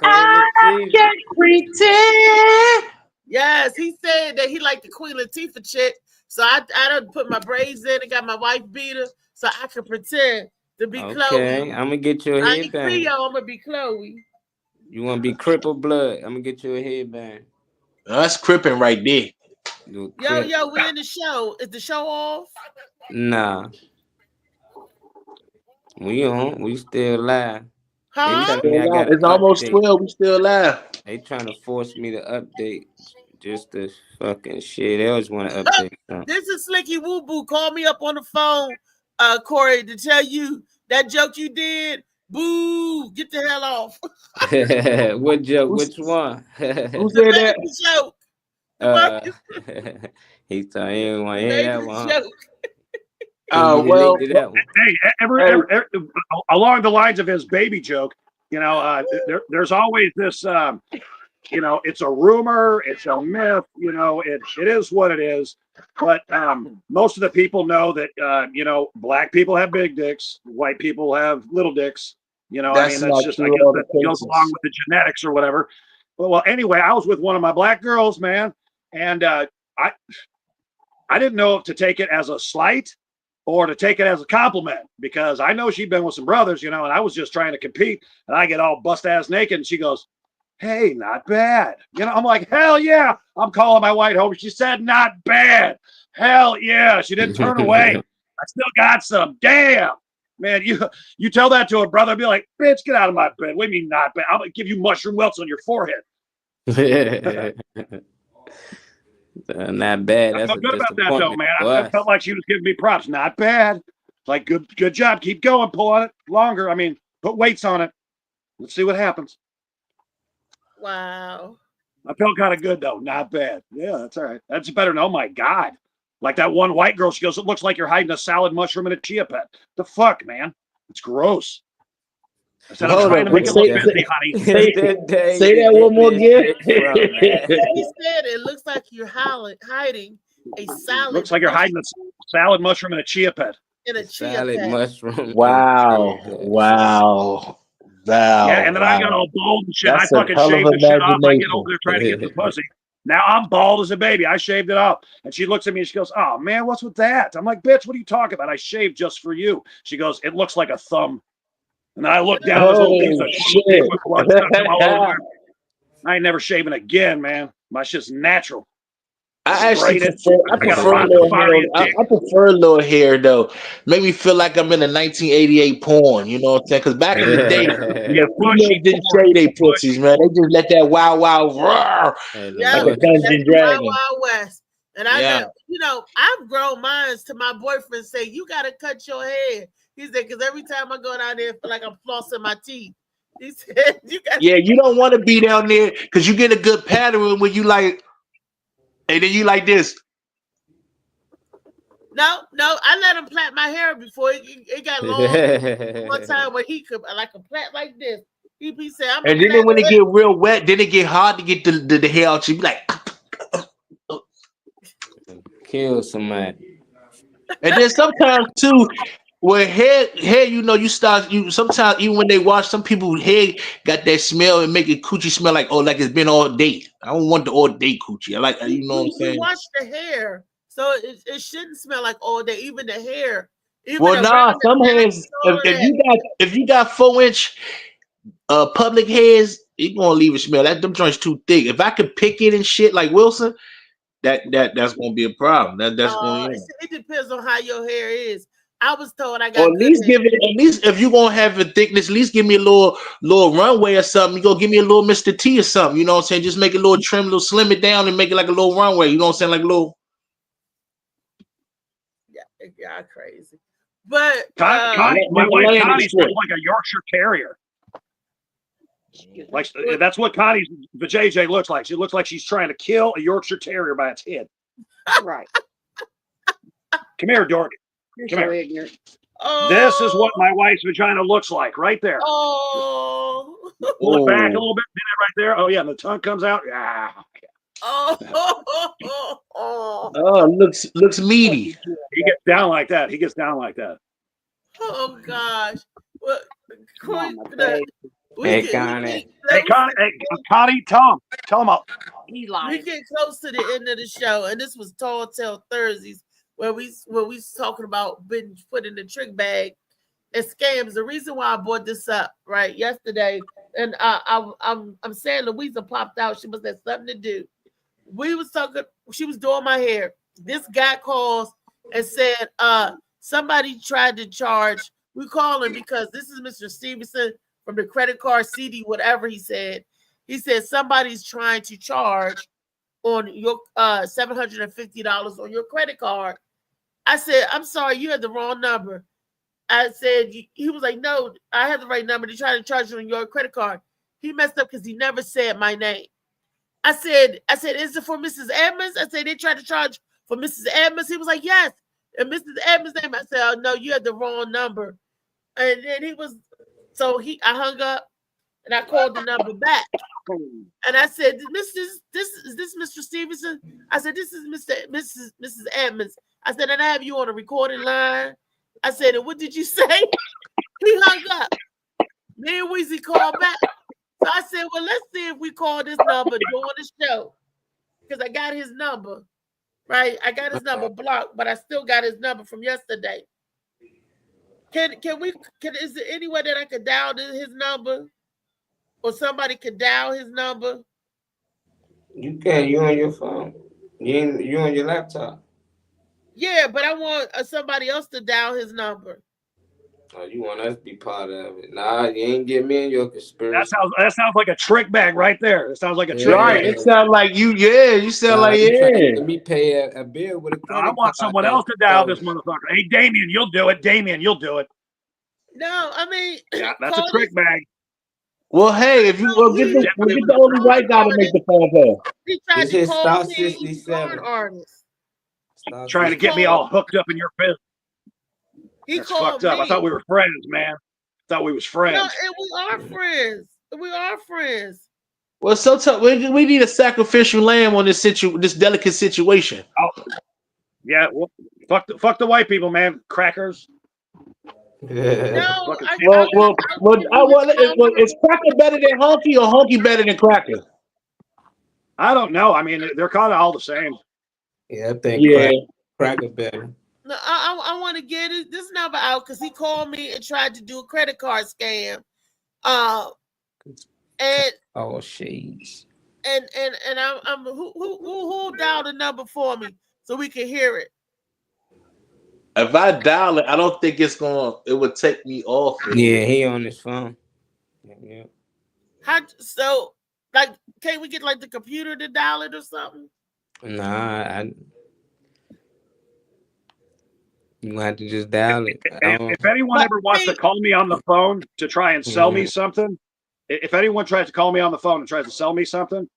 I can pretend? Yes, he said that he liked the Queen Latifah chick. So I done put my braids in and got my wife beater so I can pretend to be Chloe. Okay, I'm gonna get you a headband. I ain't Creole, I'm gonna be Chloe. You wanna be crippled blood? I'm gonna get you a headband. That's crippin' right there. Yo, we in the show. Is the show off? Nah. We on. We still live. Huh? It's almost 12. We still live. They trying to force me to update just the fucking shit. They always want to update something. This is Slicky Woo Boo. Call me up on the phone, Corey, to tell you that joke you did. Boo! Get the hell off. What joke? Which one? Who said that? Joke. He thought he didn't want to hear that one. Well, hey, along the lines of his baby joke, there's always this, it's a rumor, it's a myth, it is what it is. But most of the people know that, black people have big dicks, white people have little dicks. That's just, I guess that goes along with the genetics or whatever. Well, anyway, I was with one of my black girls, man, and I didn't know if to take it as a slight or to take it as a compliment, because I know she'd been with some brothers, and I was just trying to compete, and I get all bust ass naked, and she goes, hey, not bad. I'm like, hell yeah. I'm calling my white homie. She said, not bad. Hell yeah. She didn't turn away. I still got some. Damn. Man, you tell that to a brother, I'd be like, bitch, get out of my bed. What do you mean not bad? I'm going to give you mushroom welts on your forehead. Not bad. I felt good about that, though, man. I felt like she was giving me props. Not bad. Like, good job. Keep going. Pull on it longer. I mean, put weights on it. Let's see what happens. Wow. I felt kind of good, though. Not bad. Yeah, that's all right. That's better than, oh, my God. Like that one white girl, she goes, it looks like you're hiding a salad mushroom in a chia pet. The fuck, man? It's gross. I said, I'm trying to make it look busy, honey. Say that one more again. He said it looks like you're hiding a salad. Looks like you're hiding a salad mushroom in a chia pet. In a chia salad pet. mushroom. Wow. Yeah, and then I got all bald and shit. I fucking shaved the shit off. I get over there trying to get the pussy. Now I'm bald as a baby. I shaved it off. And she looks at me and she goes, oh, man, what's with that? I'm like, bitch, what are you talking about? I shaved just for you. She goes, it looks like a thumb. And then I look down at this little piece of shit with blood stuck all over. I ain't never shaving again, man. My shit's natural. I prefer a little hair though. Make me feel like I'm in a 1988 porn. You know what I'm saying? Because back in the day, females didn't shave their pussies, man. They just let that wild roar like a Dungeon Dragon. Wild West. And I know, I've grown mine to my boyfriend say, you got to cut your hair. He said, because every time I go down there, I feel like I'm flossing my teeth. He said, you don't want to be down there because you get a good pattern when you like. And then you like this. No, I let him plait my hair before it got long. One time where he could like a plait like this. He said, "I'm And then when it get real wet, then it get hard to get the hair out. You be like, kill somebody. and then sometimes too, with hair, you sometimes even when they wash, some people hair got that smell and make it coochie smell like it's been all day. I don't want the all day coochie. I like what I'm saying. We wash the hair, so it shouldn't smell like all day. Even the hair. Well, some hairs. If you got 4-inch public hairs, you gonna leave it smell. Them joints too thick. If I could pick it and shit like Wilson, that's gonna be a problem. That's going. It depends on how your hair is. I was told I got. Or at least if you gonna have a thickness, at least give me a little runway or something. You go give me a little Mr. T or something. You know what I'm saying? Just make it a little trim, a little slim it down, and make it like a little runway. You know what I'm saying? Like a little. Yeah, crazy. But Connie, my wife Connie's like a Yorkshire Terrier. Like that's what Connie's the JJ looks like. She looks like she's trying to kill a Yorkshire Terrier by its head. Right. Come here, dork. Come here. Ignorant. Oh. This is what my wife's vagina looks like, right there. Oh. Pull it back a little bit. Right there. Oh yeah, and the tongue comes out. Yeah. Looks meaty. He gets down like that. Oh gosh. Well, Hey, Connie, tell him up. We get close to the end of the show, and this was Tall Tale Thursdays, where we talking about being put in the trick bag and scams. The reason why I brought this up right yesterday, and I'm saying Louisa popped out. She must have something to do. We was talking. She was doing my hair. This guy calls and said, somebody tried to charge. We call him because this is Mr. Stevenson from the credit card CD, whatever he said. He said somebody's trying to charge on your $750 on your credit card. I said, I'm sorry, you had the wrong number. I said, he was like, no, I had the right number. They tried to charge you on your credit card. He messed up because he never said my name. I said, is it for Mrs. Edmonds? I said, they tried to charge for Mrs. Edmonds. He was like, yes. And Mrs. Edmonds' name. I said, oh, no, you had the wrong number. And then I hung up and I called the number back. And I said, is this Mr. Stevenson? I said, this is Mrs. Edmonds. I said, and I have you on a recording line. I said, and what did you say? He hung up. Me and Weezy called back. So I said, well, let's see if we call this number during the show. Because I got his number. Right? I got his number blocked, but I still got his number from yesterday. Is there any way that I could dial his number? Or somebody could dial his number? You can. You on your phone. You on your laptop. Yeah, but I want somebody else to dial his number. Oh, you want us to be part of it? Nah, you ain't get me in your conspiracy. That sounds like a trick bag right there. It sounds like a trick bag. It sounds like you. Yeah, you sound like Let me pay a bill with a credit I want someone else to dial this motherfucker. Hey, Damien, you'll do it. No, I mean, that's a trick bag. Well, hey, if you get the only white guy to make the phone call. He tried to call me. He's an artist. Trying to get me all hooked up in your business. That's fucked up. I thought we were friends, man. I thought we was friends. No, and we are friends. Well, sometimes we need a sacrificial lamb on this delicate situation. Oh, yeah. Well, fuck the white people, man. Crackers. No. Is Cracker better than Honky or Honky better than Cracker? I don't know. I mean, they're kind of all the same. Yeah, I think Cracker better. No, I want to get this number out because he called me and tried to do a credit card scam. And oh shades. And I'm who dialed the number for me so we can hear it. If I dial it, I don't think it would take me off. Yeah, he on his phone. Yeah. Can't we get like the computer to dial it or something? Nah, you gonna have to just dial it. If anyone ever wants to call me on the phone to try and sell me something, if anyone tries to call me on the phone and tries to sell me something,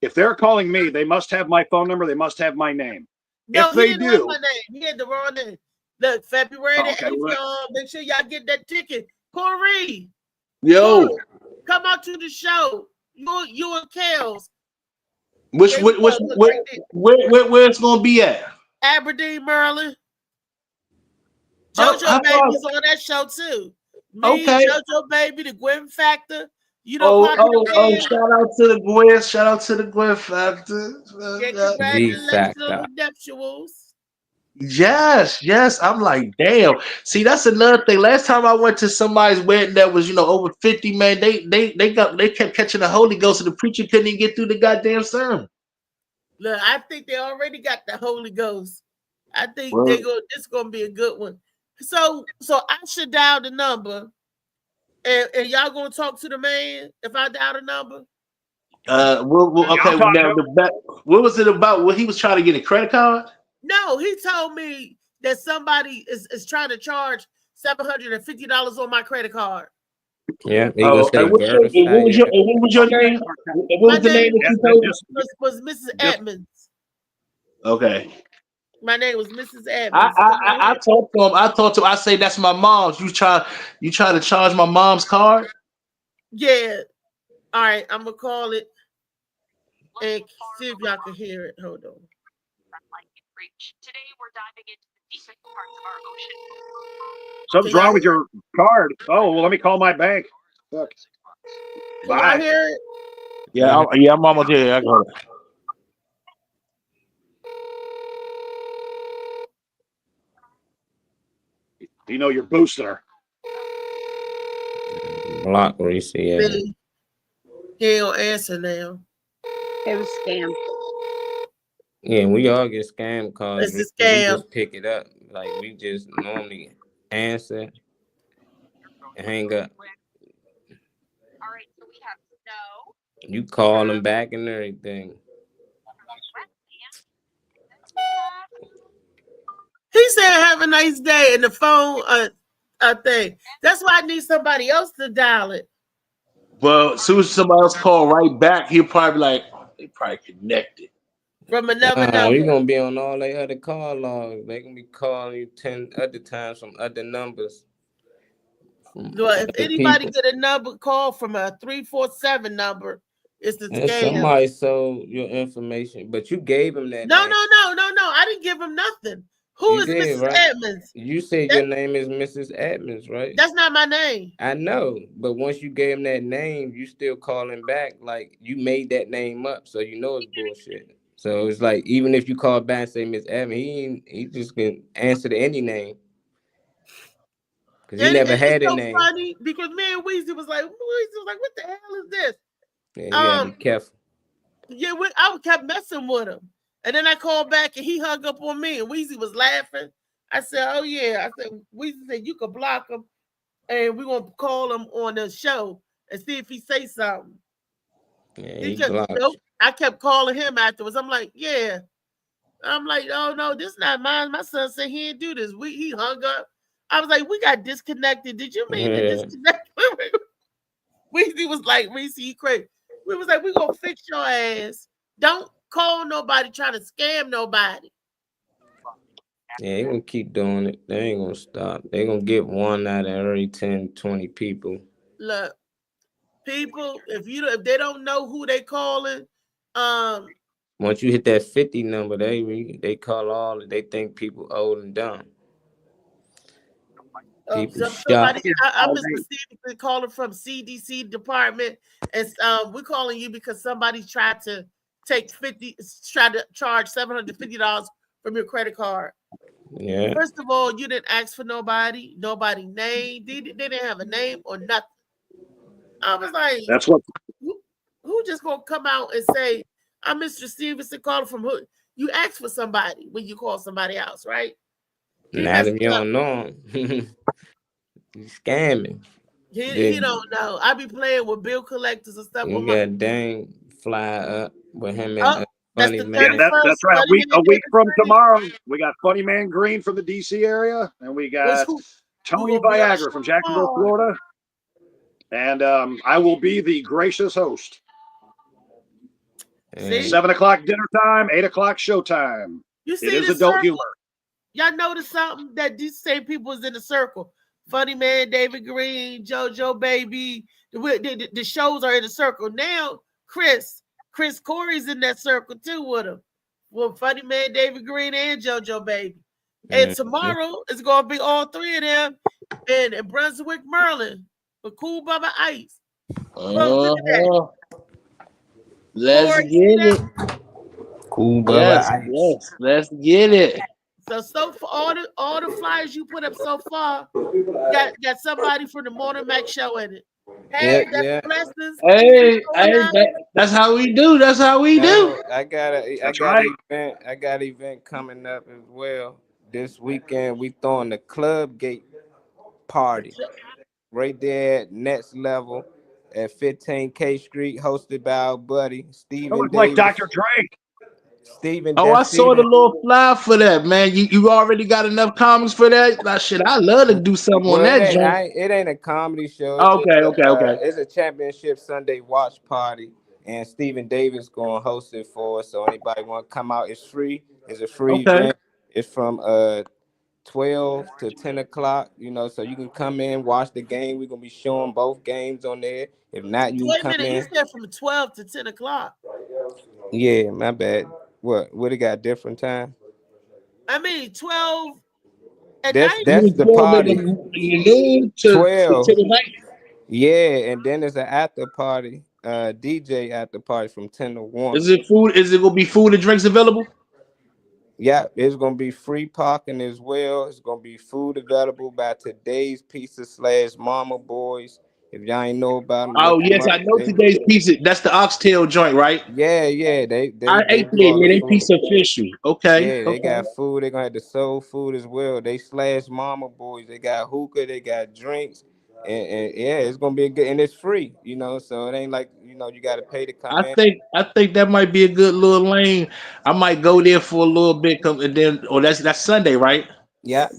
if they're calling me, they must have my phone number. They must have my name. No, if they he didn't have do, my name. He had the wrong name. Look, February the 8th, well, y'all. Make sure y'all get that ticket. Corey, Yo, Corey, come out to the show. You and Kels. where it's gonna be at? Aberdeen, Maryland. How JoJo far? Baby's on that show too. Me, Okay. JoJo Baby, the Gwen Factor. You know, Oh, Poppy shout out to the Gwen. Shout out to the Gwen Factor. yeah, congratulations on the nuptials. Yes. I'm like, damn. See, that's another thing. Last time I went to somebody's wedding that was, over 50, man, they kept catching the Holy Ghost, and the preacher couldn't even get through the goddamn sermon. Look, I think they already got the Holy Ghost. I think Well, it's gonna be a good one. So I should dial the number, and y'all gonna talk to the man if I dial the number. okay. What was it about? What he was trying to get a credit card? No, he told me that somebody is trying to charge $750 on my credit card. Yeah, and what was your name? What was the name that you told me? Was Mrs. Edmonds. Okay. My name was Mrs. Edmonds. I talked to him. I say that's my mom's. You try to charge my mom's card? Yeah. All right, I'm gonna call it and see if y'all can hear it. Hold on. Today we're diving into the deepest parts of our ocean. Something's wrong with your card. Oh, well, let me call my bank. Look. Bye. Can y'all hear it? Yeah, I'm almost here. I got it. You're boosting her. Block Reese. Yeah. He don't answer now. It was scam. Yeah, we all get scam calls. It's a scam. We just pick it up. Like, we just normally answer and hang up. All right, so we have Snow. You call them back and everything. He said, "Have a nice day," and the phone thing. That's why I need somebody else to dial it. Well, as soon as somebody else call right back, he'll probably be like, they probably connected from another number. We're gonna be on all their other call logs. They gonna be calling you 10 other times from other numbers. Well, if anybody get a number call from a 347 number, it's the scam. Somebody sold your information, but you gave him that. No. I didn't give him nothing. Who is Mrs. Right? Edmonds? You said your name is Mrs. Edmonds, right? That's not my name. I know, but once you gave him that name, you still calling back like you made that name up, so you know it's bullshit. So it's like, even if you call back and say Miss Edmonds, he just can answer to any name. Because he never had a name. Funny because me and Weezy was like, what the hell is this? Yeah, you gotta be careful. Yeah, I kept messing with him. And then I called back and he hung up on me and Weezy was laughing. I said, oh yeah. I said, Weezy said, you could block him and we're going to call him on the show and see if he say something. Yeah, he just, nope. I kept calling him afterwards. I'm like, yeah. I'm like, oh no, this is not mine. My son said he didn't do this. He hung up. I was like, we got disconnected. Did you mean to disconnect? Weezy was like, Reese, you crazy. We was like, we gonna fix your ass. Don't call nobody trying to scam nobody. Yeah, they gonna keep doing it. They ain't gonna stop. They gonna get one out of every 10, 20 people. Look, people, if they don't know who they calling, once you hit that 50 number, they call all. They think people old and dumb. Somebody, I'm specifically calling from CDC department, and we're calling you because somebody tried to charge $750 from your credit card. Yeah. First of all, you didn't ask for nobody name. They didn't have a name or nothing. I was like, that's what. Who just gonna come out and say, I'm Mr. Stevenson calling from who? You ask for somebody when you call somebody else, right? Not if you don't know him. He's scamming. He don't know. I be playing with bill collectors and stuff. You got Dang fly up with him and Funny Man. Yeah, that's right. A week from tomorrow, we got Funny Man Green from the DC area, and we got Tony Viagra from Jacksonville, Florida. And I will be the gracious host. See? 7 o'clock dinner time, 8 o'clock showtime. You It see is the adult circle? humor. Y'all notice something that these same people is in the circle. Funny Man, David Green, JoJo Baby. The shows are in the circle. Now, Chris Corey's in that circle too with him. Well, Funny Man, David Green, and JoJo Baby. And tomorrow it's gonna be all three of them in Brunswick, Maryland, with Cool Bubba Ice. Look at that. Let's Corey, get it. Cool Bubba Ice. Yes, let's get it. So for all the flyers you put up so far, got somebody from the Morning Mac show in it. Hey, that's blessings. Hey, that's how we do. That's how we do. I got an event coming up as well. This weekend we throwing the Club Gate party right there at Next Level at 15 K Street, hosted by our buddy Stephen Davis. Like Dr. Drake. I saw the little fly for that, man. You already got enough comics for that? Like, shit, I love to do something on that joint. It ain't a comedy show. Okay. It's a championship Sunday watch party, and Stephen Davis gonna host it for us. So anybody want to come out? It's free. It's a free event. It's from 12 to 10 o'clock. You know, so you can come in, watch the game. We're gonna be showing both games on there. If not, you can come in. You said from 12 to 10 o'clock. Yeah, my bad. What it got different time? I mean 12 at that's night. That's the party. 12 to the night. Yeah, and then there's an after party, DJ after party from 10 to 1. Is it food? Is it gonna be food and drinks available? Yeah, it's gonna be free parking as well. It's gonna be food available by Today's Pizza / Mama Boys. If y'all ain't know about them, yes, I know Today's Pizza. That's the oxtail joint, right? Yeah. They I ate there, man. They pizza official. Okay. Yeah, they got food. They gonna have the soul food as well. They / Mama Boys. They got hookah. They got drinks. And yeah, it's gonna be a good, and it's free, you know. So it ain't like, you know, you gotta pay to come in. I think that might be a good little lane. I might go there for a little bit, and then that's Sunday, right? Yeah.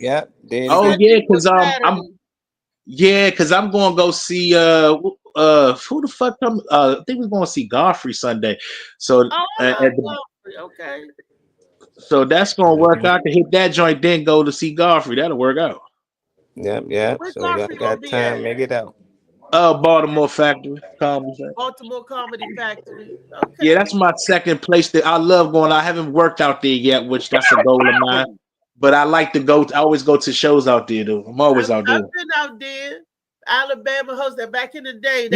Because I'm gonna go see who the fuck come. I think we're gonna see Godfrey Sunday. So okay. So that's gonna work out to hit that joint, then go to see Godfrey. That'll work out. Yeah. So y'all got time, make it out. Baltimore Factory Comedy. Baltimore Comedy Factory. Okay. Yeah, that's my second place that I love going. I haven't worked out there yet, which that's a goal of mine. But I like to go. I always go to shows out there, though. I'm always out there. I've been out there. Alabama hosted back in the day.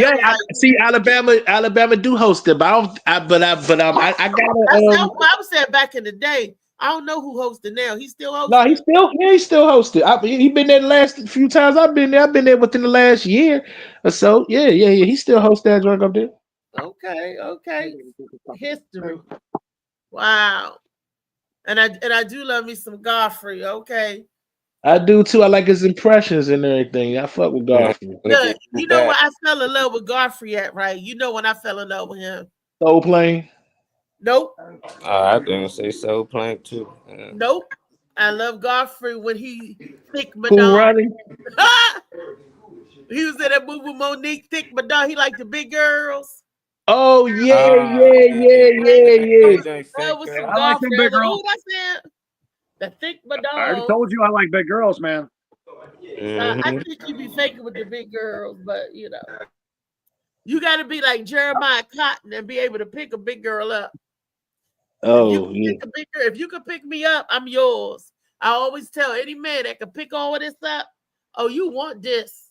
See, Alabama do host it, but I gotta. I was saying back in the day. I don't know who hosted now. He still hosted. No, he still hosted. He been there the last few times I've been there. I've been there within the last year or so. Yeah. He still hosts that joint up there. Okay. History. Wow. And I do love me some Godfrey. Okay. I do too. I like his impressions and everything. I fuck with Godfrey. Look, you know where I fell in love with Godfrey at, right? You know when I fell in love with him. Soul Plane. Nope. I didn't say Soul Plane too. Nope. I love Godfrey when he Thick Madonna. Cool Running. He was in that movie with Monique, Thick Madonna. He liked the big girls. Oh yeah. That was some I like them big girls. I said the Thick Madonna. I already told you I like big girls, man. I think you be faking with the big girls, but you know, you got to be like Jeremiah Cotton and be able to pick a big girl up. If you can pick me up, I'm yours. I always tell any man that can pick all of this up, oh, you want this?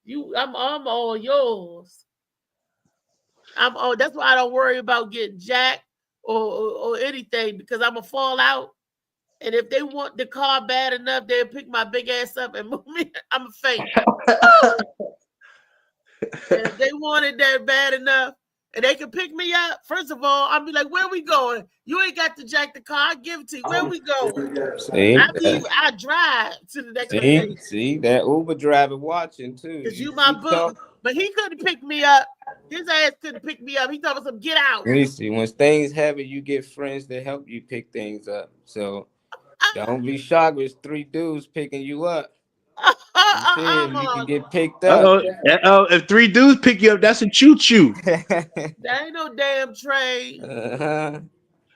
I'm all yours. That's why I don't worry about getting jacked or anything, because I'm gonna fall out. And if they want the car bad enough, they'll pick my big ass up and move me. I'm a faint. If they wanted that bad enough, and they can pick me up, first of all, I'll be like, where we going? You ain't got to jack the car. I give it to you. Where we going? I drive to the next place. See, that Uber driver watching too. Because you my boo. But he couldn't pick me up. His ass couldn't pick me up. He told us to get out. You see, when things happen, you get friends that help you pick things up. So don't be shocked with 3 dudes picking you up. Shit, you can get picked up. Uh-oh. If 3 dudes pick you up, that's a choo-choo. That ain't no damn train. Uh-huh.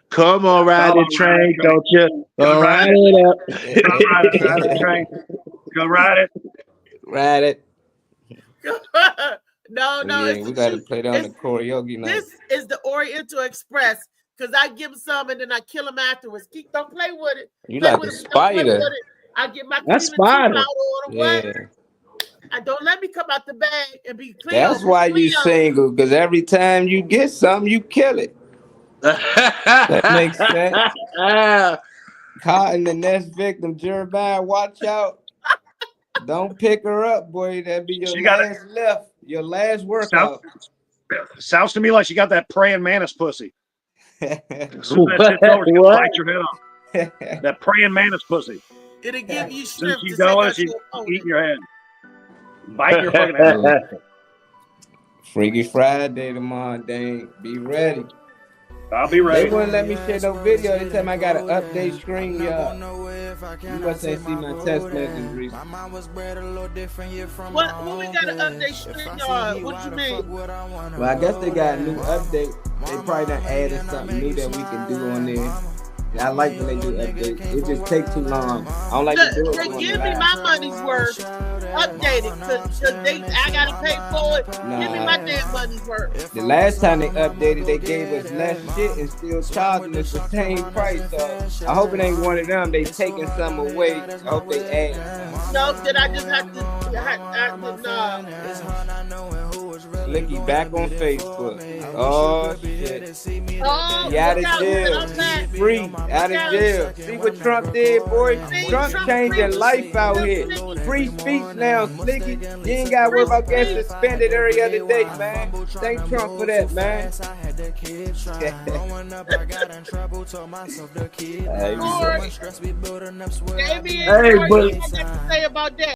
Come on, ride the train, don't you? Go ride it up. Go ride the train. Go ride it. Ride it. No, Yeah, we gotta play that on the karaoke night. This is the Oriental Express because I give them some and then I kill them afterwards. Don't play with it. You Play like with a it. Don't play spider. with it. I get my That's cleaning spider. out on them. Yeah. I don't let me come out the bag and be clean. That's why you single, because every time you get something, you kill it. That makes sense. Caught in the next victim, Jeremiah, watch out. Don't pick her up, boy. That'd be your last left. Your last workout. Sounds to me like she got that praying mantis pussy. As soon as that shit's over, she's gonna bite your head off. That praying mantis pussy. It'll give you As soon as strength. she's going, she's eating your head. Bite your fucking head. Freaky Friday tomorrow, dang. Be ready. I'll be ready. They wouldn't let me share no video. They tell me I got an update screen, y'all. You must ain't see my text message recently. What we got an update screen, y'all? What you mean? Well, I guess they got a new update. They probably done added something new that we can do on there. I like when they do updates. It just takes too long. I don't like to do it. They give me my money's worth. Updated because I gotta pay for it. Give me my damn money's worth. The last time they updated, they gave us less shit and still charging us the same price. So I hope it ain't one of them. They taking some away. I hope they add. No, that I just have to. Slicky back on Facebook. Oh shit. Oh, He out of jail. He free. Out of jail. See what Trump did, boy? Trump changing life out here. Free speech now, Slicky. You ain't got to worry about getting suspended every other day, man. Thank Trump for that, man. Hey, but say about that.